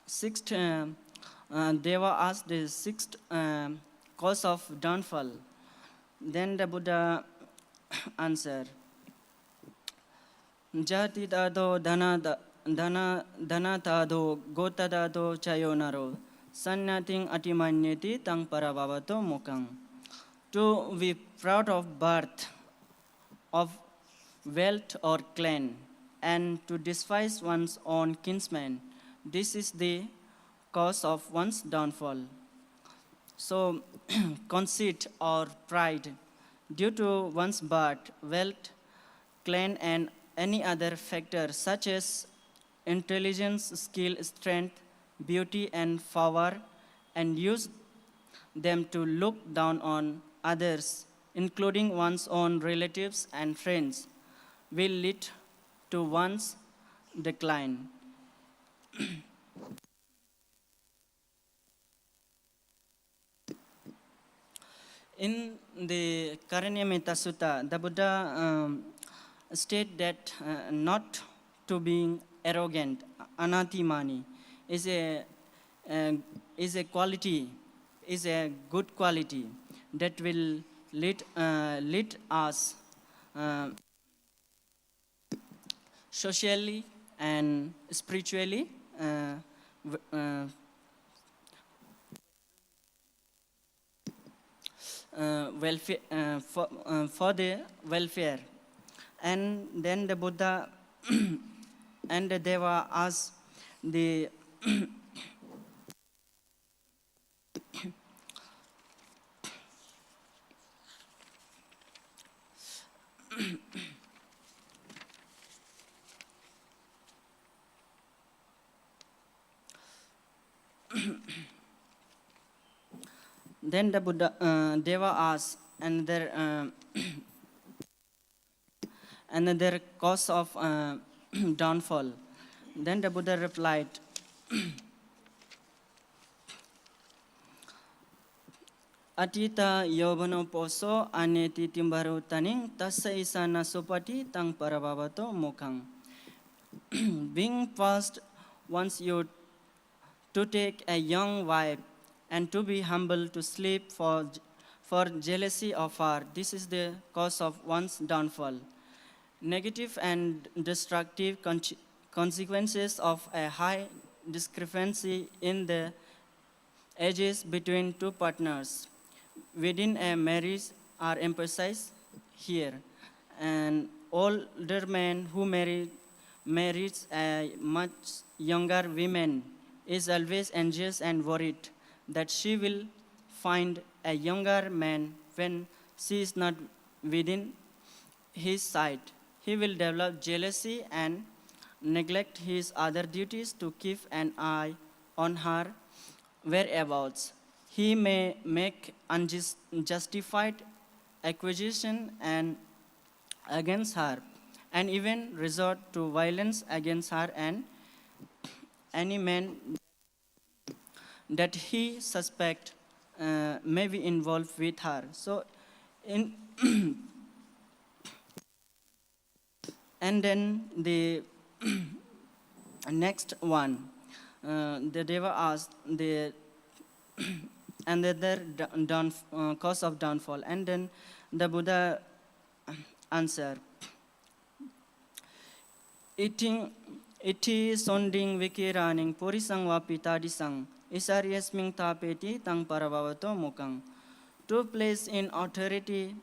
sixth Deva asked the sixth cause of downfall. Then the Buddha answered, Jati dado dana tado gota dado chayonaro sannating atimanyeti tang parabhavato mukang. To be proud of birth, of wealth or clan, and to despise one's own kinsman, this is the cause of one's downfall. So, conceit or pride, due to one's birth, wealth, clan, and any other factor such as intelligence, skill, strength, beauty, and power, and use them to look down on others, including one's own relatives and friends, will lead to one's decline. In the Karanyamita Sutta, the Buddha state that not to being arrogant, anatimani, is a quality, is a good quality that will lead us socially and spiritually welfare, for the welfare. And then the Buddha and the Deva asked the then the Buddha Deva asked another another cause of downfall. Then the Buddha replied, Atita yobano poso aneti timbaru taning tasa isana supati tang parabhavato mukang. Being past wants you to take a young wife and to be humble to sleep for jealousy of her. This is the cause of one's downfall. Negative and destructive consequences of a high discrepancy in the ages between two partners within a marriage are emphasized here. An older man who marries a much younger woman is always anxious and worried that she will find a younger man when she is not within his sight. He will develop jealousy and neglect his other duties to keep an eye on her whereabouts. he may make unjustified accusation and against her, and even resort to violence against her and any man that he suspect may be involved with her. So, in and then the next one, the Deva asked the another cause of downfall, and then the Buddha answered, iti sonding vikiraning purisang wapitadisang isariasming tapeti tang paravavato mukang. To place in authority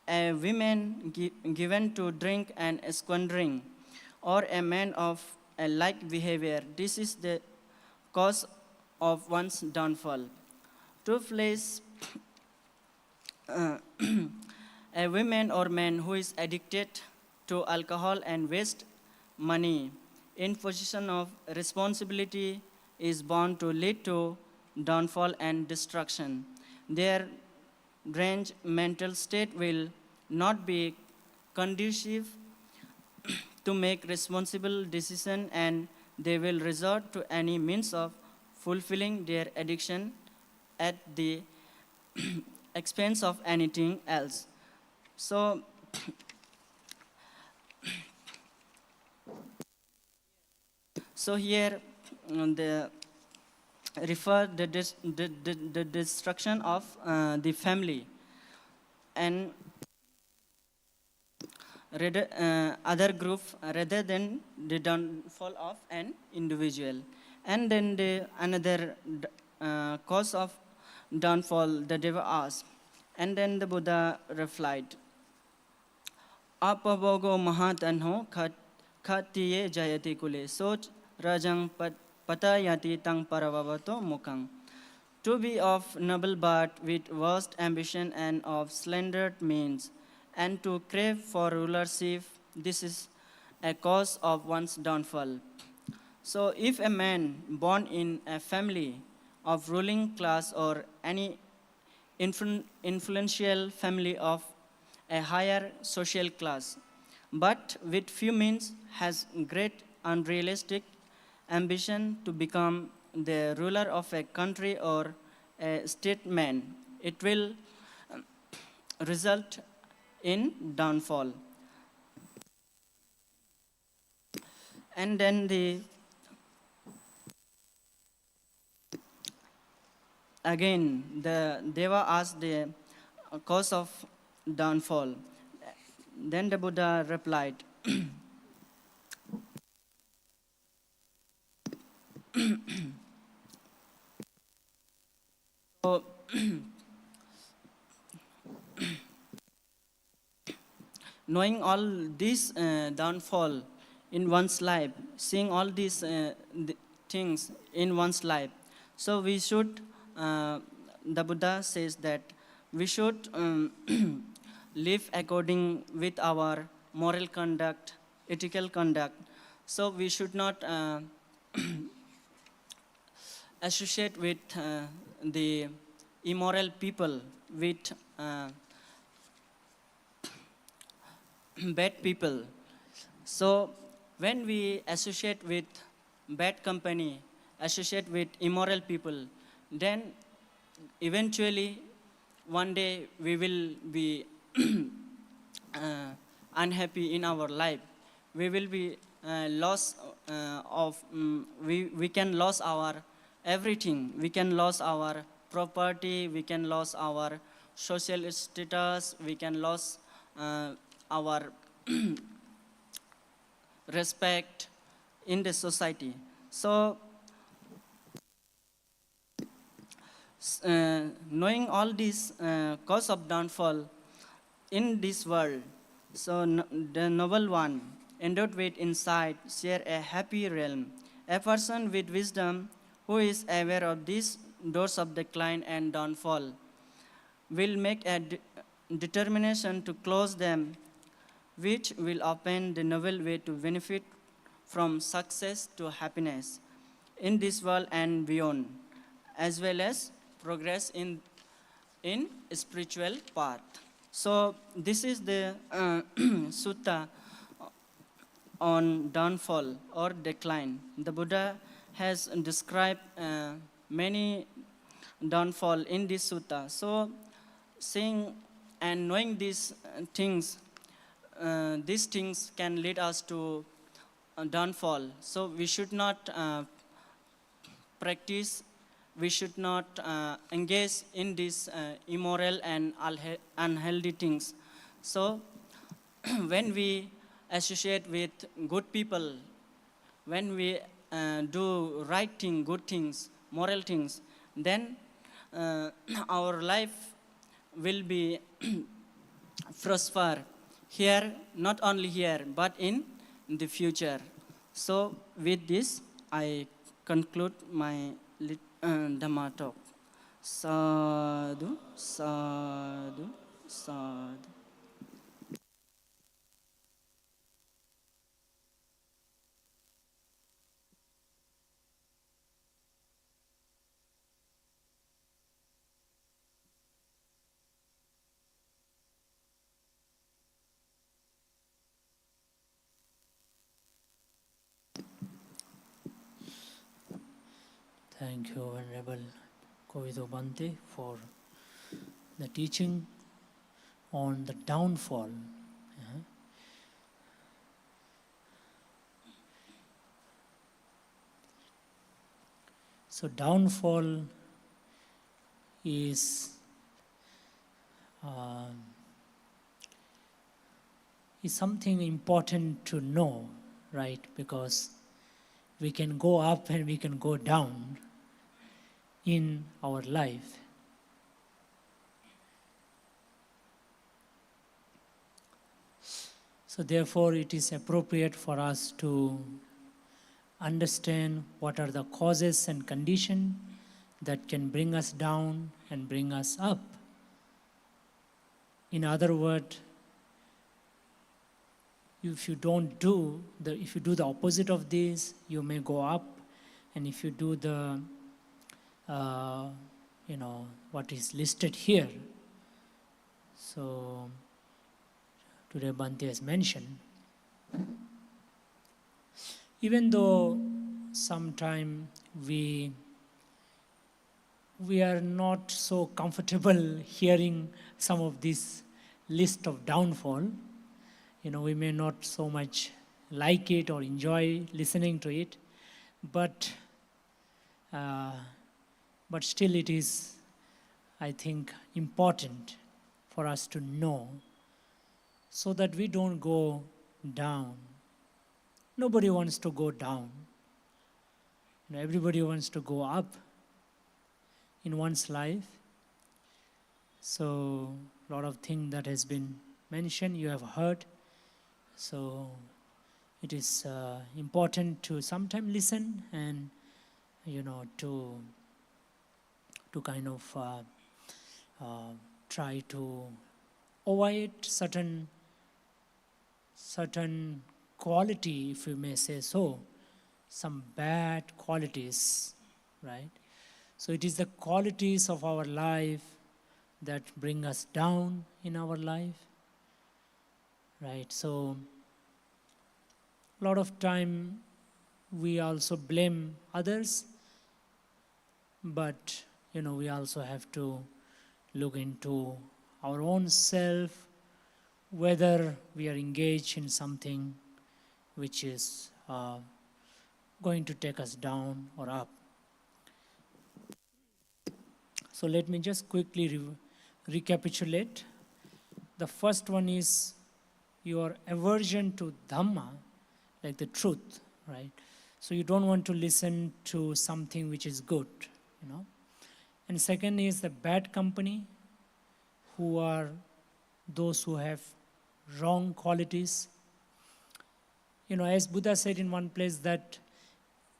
a woman given to drink and squandering, or a man of a like behavior, this is the cause of one's downfall. To place a woman or man who is addicted to alcohol and waste money in position of responsibility is bound to lead to downfall and destruction. Their deranged mental state will not be conducive to make responsible decision, and they will resort to any means of fulfilling their addiction at the expense of anything else. So, here the refer the destruction of the family and other group rather than the downfall of an individual. And then the another cause of downfall the Deva asked, and then the Buddha replied, apavogo mahatanho khatiye jayati kule soch rajang patayati tang paravavato mukang. To be of noble birth with vast ambition and of slender means, and to crave for rulership, this is a cause of one's downfall. So if a man born in a family of ruling class or any influential family of a higher social class, but with few means has great unrealistic ambition to become the ruler of a country or a statesman, it will result in downfall. And then again the Deva asked the cause of downfall. Then the Buddha replied, so, knowing all this downfall in one's life, seeing all these things in one's life, so we should, the Buddha says that we should live according with our moral conduct, ethical conduct. So we should not associate with the immoral people, with bad people. So when we associate with bad company, associate with immoral people, then eventually one day we will be unhappy in our life. We will be lost we can lose our everything. We can lose our property, we can lose our social status, we can lose our respect in the society. So knowing all this cause of downfall in this world, so the noble one endowed with insight share a happy realm. A person with wisdom who is aware of these doors of decline and downfall will make a determination to close them, which will open the noble way to benefit from success to happiness in this world and beyond, as well as progress in spiritual path. So this is the sutta on downfall or decline. The Buddha has described many downfall in this sutta. So seeing and knowing these things can lead us to downfall. So we should not practice, we should not engage in these immoral and unhealthy things. So when we associate with good people, when we do right thing, good things, moral things, then our life will be prosper here, not only here, but in the future. So with this, I conclude my Dhamma talk. Sadhu, sadhu, sadhu. Thank you, Venerable Kovido Bhante, for the teaching on the downfall. So downfall is something important to know, right? Because we can go up and we can go down in our life. So therefore it is appropriate for us to understand what are the causes and conditions that can bring us down and bring us up. In other words, if you do the opposite of this, you may go up, and if you do the what is listed here. So today Bhante has mentioned, even though sometime we are not so comfortable hearing some of this list of downfall, we may not so much like it or enjoy listening to it, but still it is, I think, important for us to know so that we don't go down. Nobody wants to go down. Everybody wants to go up in one's life. So a lot of things that has been mentioned, you have heard. So it is important to sometimes listen and to kind of try to avoid certain quality, if you may say so, some bad qualities, right? So it is the qualities of our life that bring us down in our life, right? So a lot of time we also blame others, but we also have to look into our own self, whether we are engaged in something which is going to take us down or up. So let me just quickly recapitulate. The first one is your aversion to Dhamma, like the truth, right? So you don't want to listen to something which is good, And second is the bad company, who are those who have wrong qualities. As Buddha said in one place, that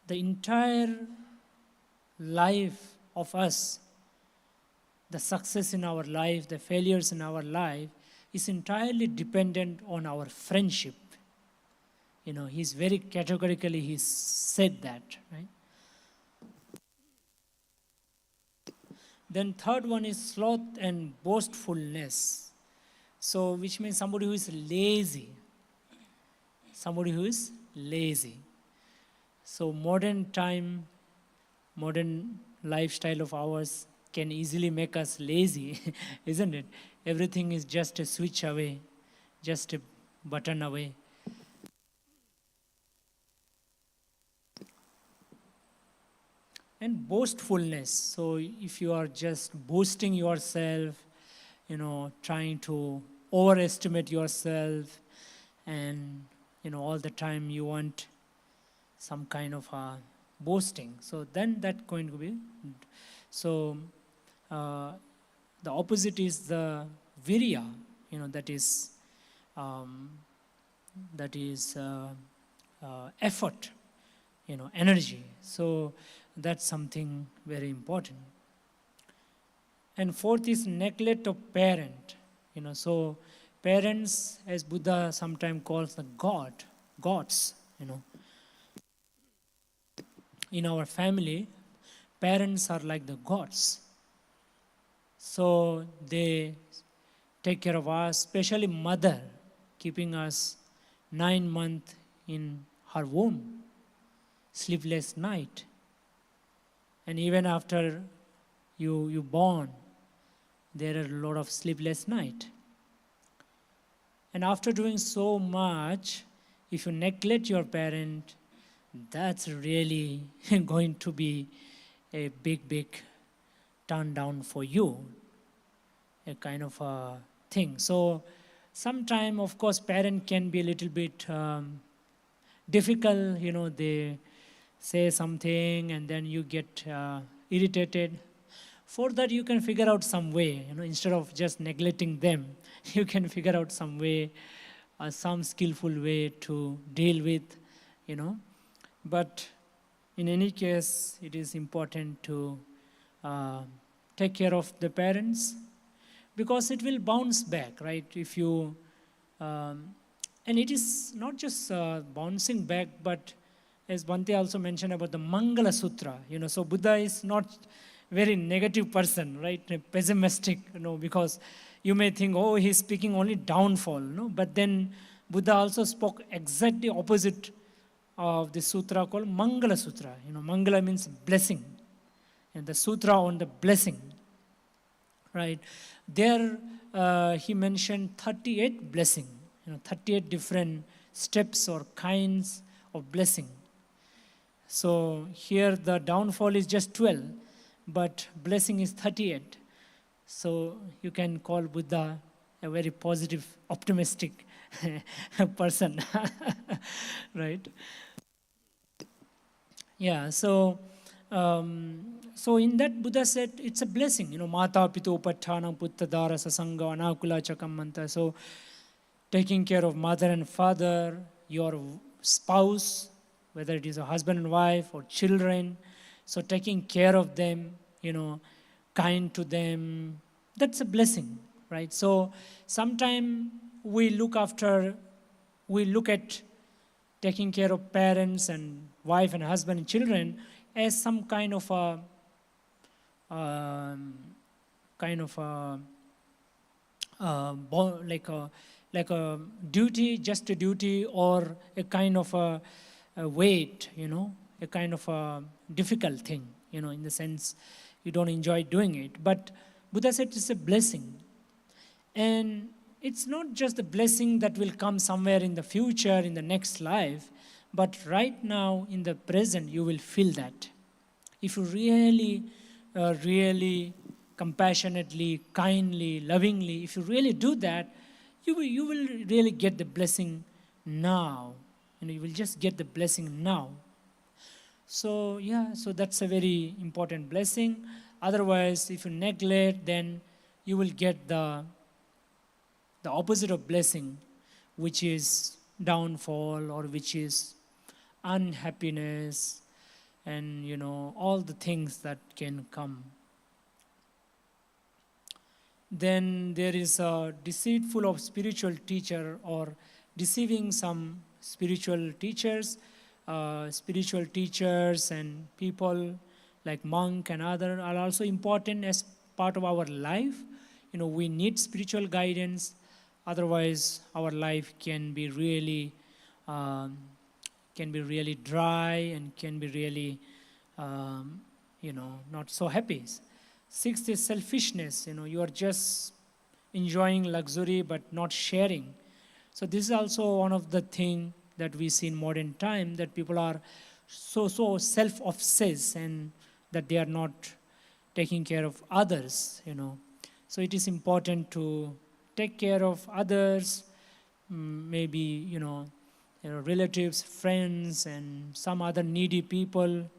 the entire life of us, the success in our life, the failures in our life, is entirely dependent on our friendship. He's very categorically, he said that, right? Then third one is sloth and boastfulness. So which means somebody who is lazy. Somebody who is lazy. So modern lifestyle of ours can easily make us lazy, isn't it? Everything is just a switch away, just a button away. And boastfulness. So if you are just boasting yourself, trying to overestimate yourself, and all the time you want some kind of boasting, so then that's going to be so the opposite is the virya, that is effort, energy. So that's something very important. And fourth is neglect of parent. So parents, as Buddha sometimes calls the gods. In our family, parents are like the gods. So they take care of us, especially mother, keeping us 9 months in her womb, sleepless night. And even after you born, there are a lot of sleepless night. And after doing so much, if you neglect your parent, that's really going to be a big turn down for you, a kind of a thing. So sometime, of course, parent can be a little bit difficult. They say something and then you get irritated. For that, you can figure out some way. Instead of just neglecting them, you can figure out some way, some skillful way to deal with. But in any case, it is important to take care of the parents, because it will bounce back, right? If you and it is not just bouncing back, but as Bhante also mentioned about the Mangala Sutra, so Buddha is not very negative person, right? Pessimistic, because you may think, oh, he's speaking only downfall, but then Buddha also spoke exactly opposite of the sutra called Mangala Sutra. Mangala means blessing, and the sutra on the blessing, right? There he mentioned 38 blessing, 38 different steps or kinds of blessing. So here the downfall is just 12, but blessing is 38. So you can call Buddha a very positive, optimistic person, right? Yeah, so in that Buddha said it's a blessing, Mata Pito Upatthana Puttadara Sasanga Anakula Chakamanta. So taking care of mother and father, your spouse, whether it is a husband and wife or children, so taking care of them, kind to them, that's a blessing, right? So sometime we look at taking care of parents and wife and husband and children as some kind of like a duty, just a duty, or a kind of a weight, a kind of a difficult thing, in the sense you don't enjoy doing it. But Buddha said it's a blessing. And it's not just the blessing that will come somewhere in the future, in the next life, but right now, in the present, you will feel that. If you really compassionately, kindly, lovingly, if you really do that, you will really get the blessing now. You will just get the blessing now. So so that's a very important blessing. Otherwise, if you neglect, then you will get the opposite of blessing, which is downfall, or which is unhappiness, and all the things that can come. Then there is a deceitful of spiritual teacher, or deceiving some spiritual teachers and people like monk and other are also important as part of our life. We need spiritual guidance. Otherwise, our life can be really dry and can be really, not so happy. Sixth is selfishness. You are just enjoying luxury but not sharing. So this is also one of the things that we see in modern time, that people are so self-obsessed and that they are not taking care of others. So it is important to take care of others, maybe relatives, friends, and some other needy people.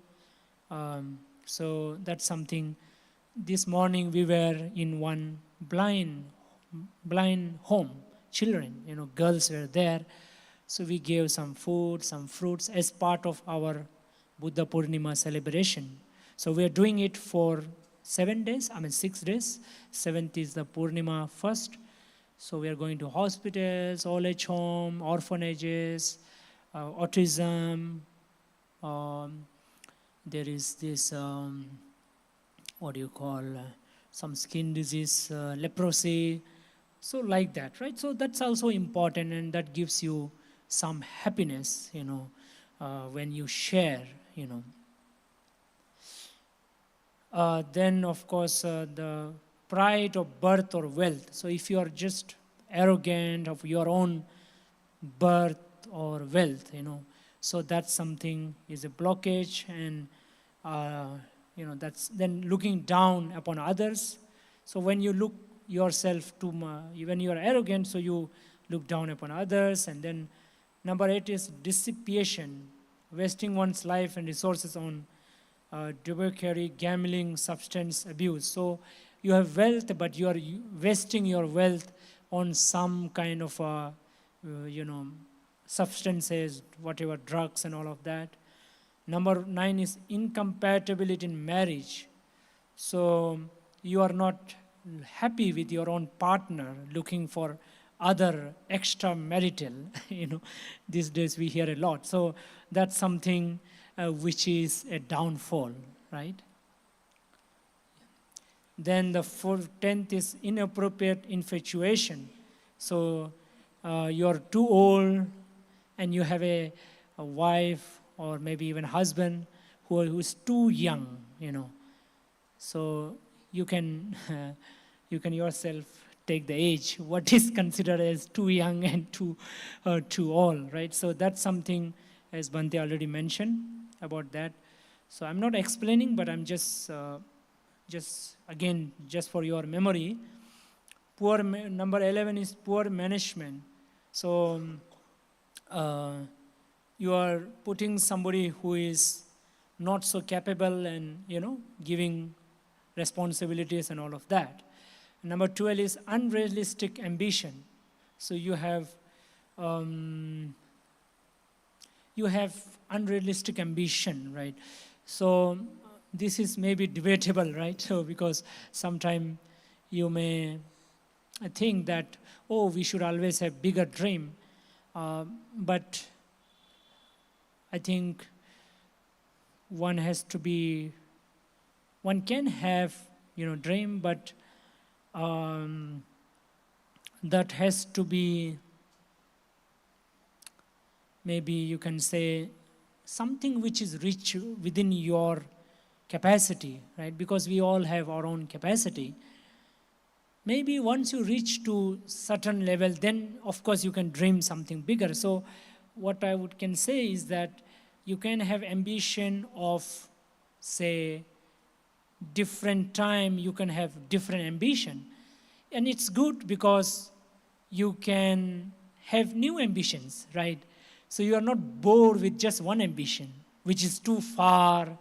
So that's something. This morning we were in one blind home. Children, girls were there. So we gave some food, some fruits as part of our Buddha Purnima celebration. So we are doing it for 6 days. 7th is the Purnima first. So we are going to hospitals, old age home, orphanages, autism. There is this, some skin disease, leprosy. So like that, right? So that's also important, and that gives you some happiness, when you share, Then, of course, the pride of birth or wealth. So if you are just arrogant of your own birth or wealth, so that's something is a blockage, and, that's then looking down upon others. So when you look yourself too much, when you are arrogant, so you look down upon others. And then number 8 is dissipation, wasting one's life and resources on debauchery, gambling, substance abuse. So you have wealth, but you are wasting your wealth on some kind of, substances, whatever, drugs and all of that. Number 9 is incompatibility in marriage. So you are not happy with your own partner, looking for other extramarital. These days we hear a lot. So that's something which is a downfall, right? Then the 10th is inappropriate infatuation. So you're too old and you have a wife or maybe even husband who is too young, So you can yourself take the age, what is considered as too young and too old, right? So that's something, as Bhante already mentioned about that. So I'm not explaining, but I'm just for your memory. Number 11 is poor management. So you are putting somebody who is not so capable and, giving responsibilities and all of that. Number 12 is unrealistic ambition. So you have unrealistic ambition, right? So this is maybe debatable, right? So because sometimes you may think that, we should always have bigger dream. But I think one can have, dream, but that has to be, maybe you can say, something which is rich within your capacity, right? Because we all have our own capacity. Maybe once you reach to certain level, then of course you can dream something bigger. So what I can say is that you can have ambition of, say, different time, you can have different ambition. And it's good because you can have new ambitions, right? So you are not bored with just one ambition, which is too far,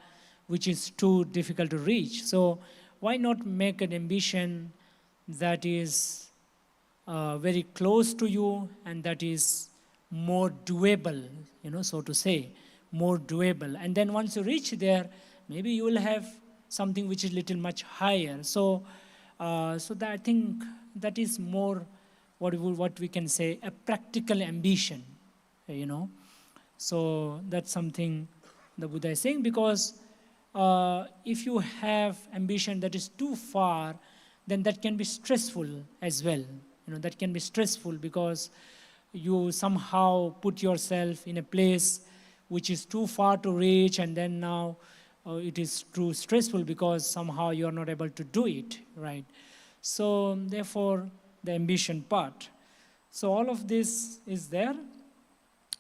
which is too difficult to reach. So why not make an ambition that is very close to you and that is more doable, so to say, more doable. And then once you reach there, maybe you will have something which is little much higher. So that I think that is more what we can say a practical ambition, So that's something the Buddha is saying, because if you have ambition that is too far, then that can be stressful as well. That can be stressful because you somehow put yourself in a place which is too far to reach, and then now it is too stressful because somehow you are not able to do it, right? So therefore, the ambition part. So all of this is there.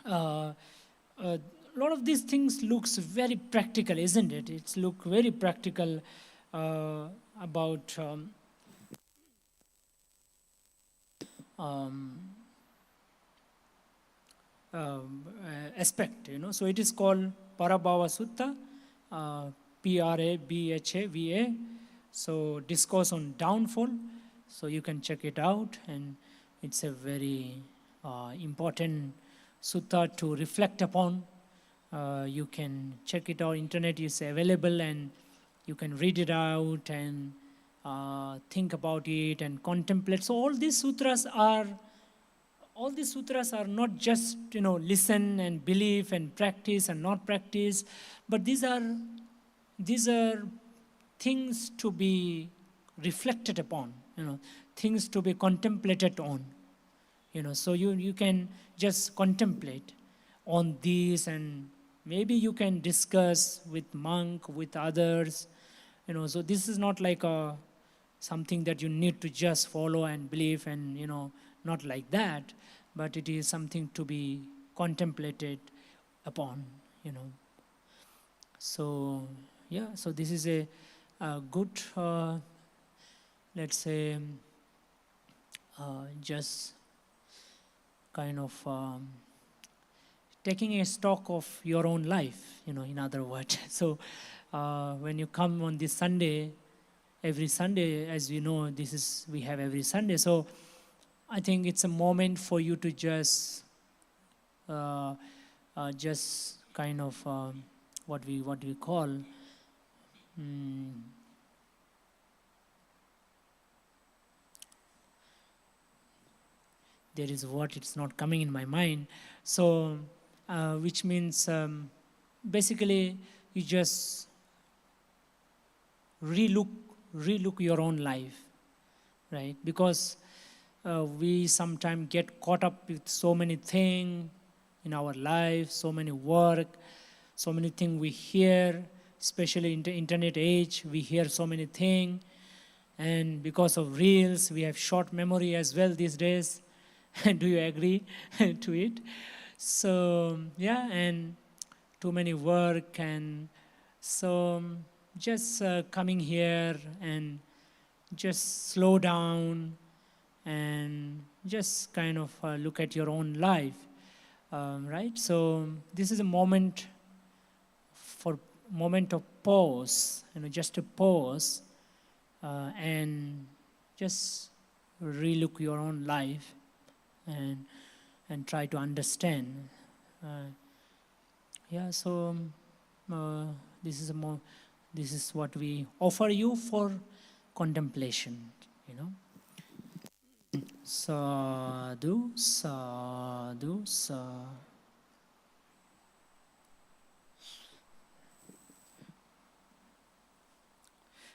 A lot of these things looks very practical, isn't it? It's look very practical about um, aspect. So it is called Parabhava Sutta, Prabhava. So Discourse on Downfall. So you can check it out, and it's a very important sutta to reflect upon. You can check it out. Internet is available, and you can read it out and think about it and contemplate. So all these sutras are not just listen and believe and practice and not practice, but these are things to be reflected upon, things to be contemplated on. So you can just contemplate on these, and maybe you can discuss with monk, with others. So this is not like something that you need to just follow and believe, and not like that, but it is something to be contemplated upon. So yeah, so this is a good let's say just kind of taking a stock of your own life, in other words. So when you come on this Sunday, every Sunday, as we know, we have every Sunday. So I think it's a moment for you to just kind of what we call there is what it's not coming in my mind. So which means basically you just relook your own life, right? Because we sometimes get caught up with so many things in our life, so many work, so many things we hear, especially in the internet age, we hear so many things. And because of reels, we have short memory as well these days. Do you agree to it? So yeah, and too many work, and so just coming here and just slow down and just kind of look at your own life, right? So this is a moment of pause, just to pause and just relook your own life and try to understand. Yeah, so this is what we offer you for contemplation. Sadhu, sadhu, sadhu.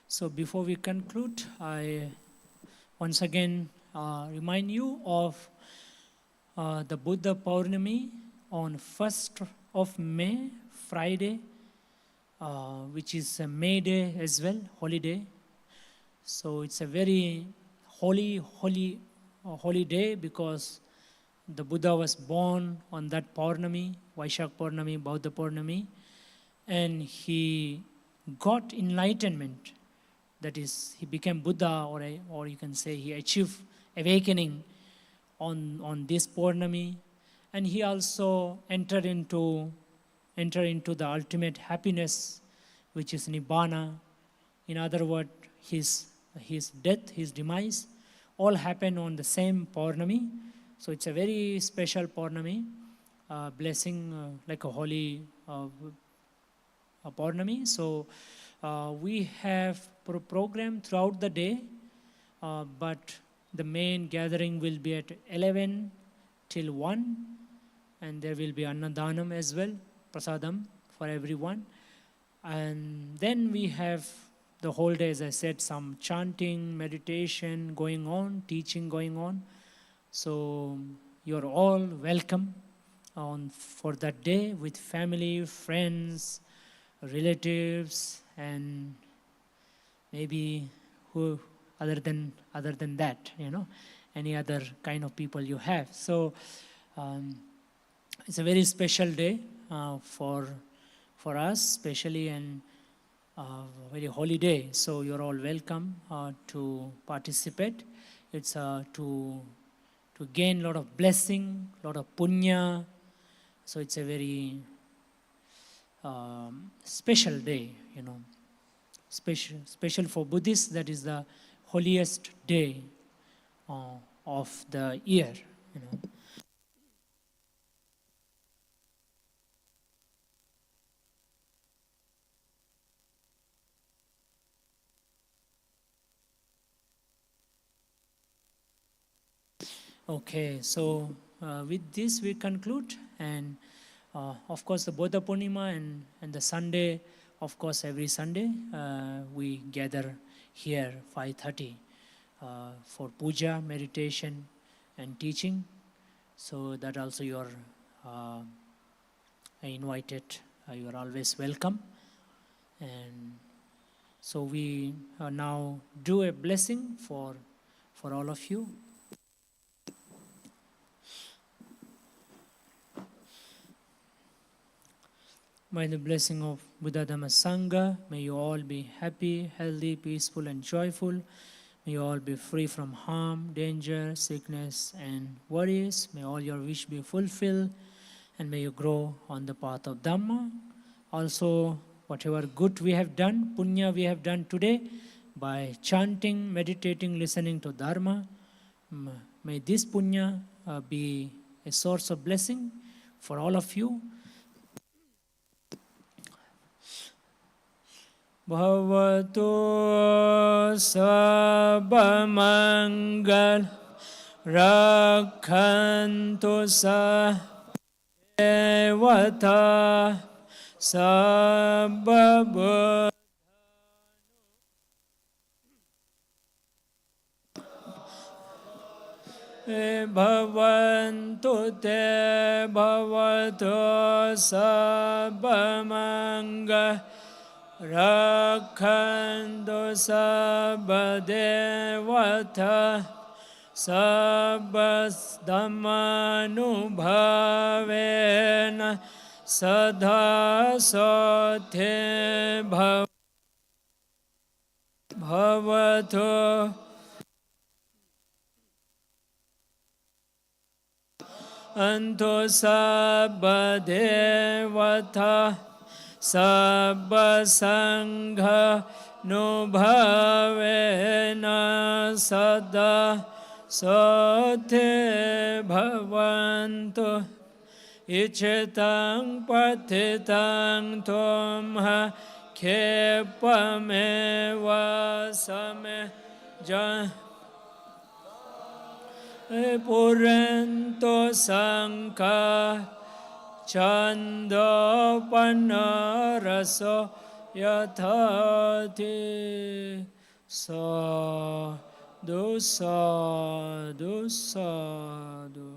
So before we conclude, I once again remind you of the Buddha Purnami on 1st of May, Friday, which is a May Day as well, holiday. So it's a very holy day, because the Buddha was born on that Purnami, Vaishak Purnami, Bauddha Purnami, and he got enlightenment. That is, he became Buddha, or you can say he achieved awakening on this Purnami, and he also entered into the ultimate happiness, which is Nibbana. In other words, his death, his demise, all happened on the same Purnami. So it's a very special Purnami, blessing like a holy Purnami. So we have program throughout the day, but the main gathering will be at 11 till 1, and there will be Annadhanam as well, Prasadam for everyone. And then we have the whole day, as I said, some chanting, meditation going on, teaching going on. So you're all welcome for that day with family, friends, relatives, and maybe who other than that, any other kind of people you have. So it's a very special day for us, especially, and very holy day. So you're all welcome to participate. It's to gain a lot of blessing, a lot of punya. So it's a very special day, special for Buddhists. That is the holiest day of the year, Okay, so with this we conclude, and of course the Bodha Purnima and the Sunday, of course every Sunday we gather here 5:30 for puja, meditation and teaching. So that also you are invited, you are always welcome. And so we now do a blessing for all of you. By the blessing of Buddha Dhamma Sangha, may you all be happy, healthy, peaceful and joyful. May you all be free from harm, danger, sickness and worries. May all your wish be fulfilled, and may you grow on the path of Dhamma. Also, whatever good we have done, punya we have done today, by chanting, meditating, listening to Dharma, may this punya be a source of blessing for all of you. Bhavato sabbamangal rakhantu sa devata sabba bhavantu te bhavato sabbamanga rakhantu sabba devata sabba dhammanubhavena sadha sothe bhavato anto sabba devata sabba sangha nubhavena sada sothe bhavantu ichitang patitang tomha khepameva same jan purento sankha chanda panaraso yathati sadhu sadhu sadhu.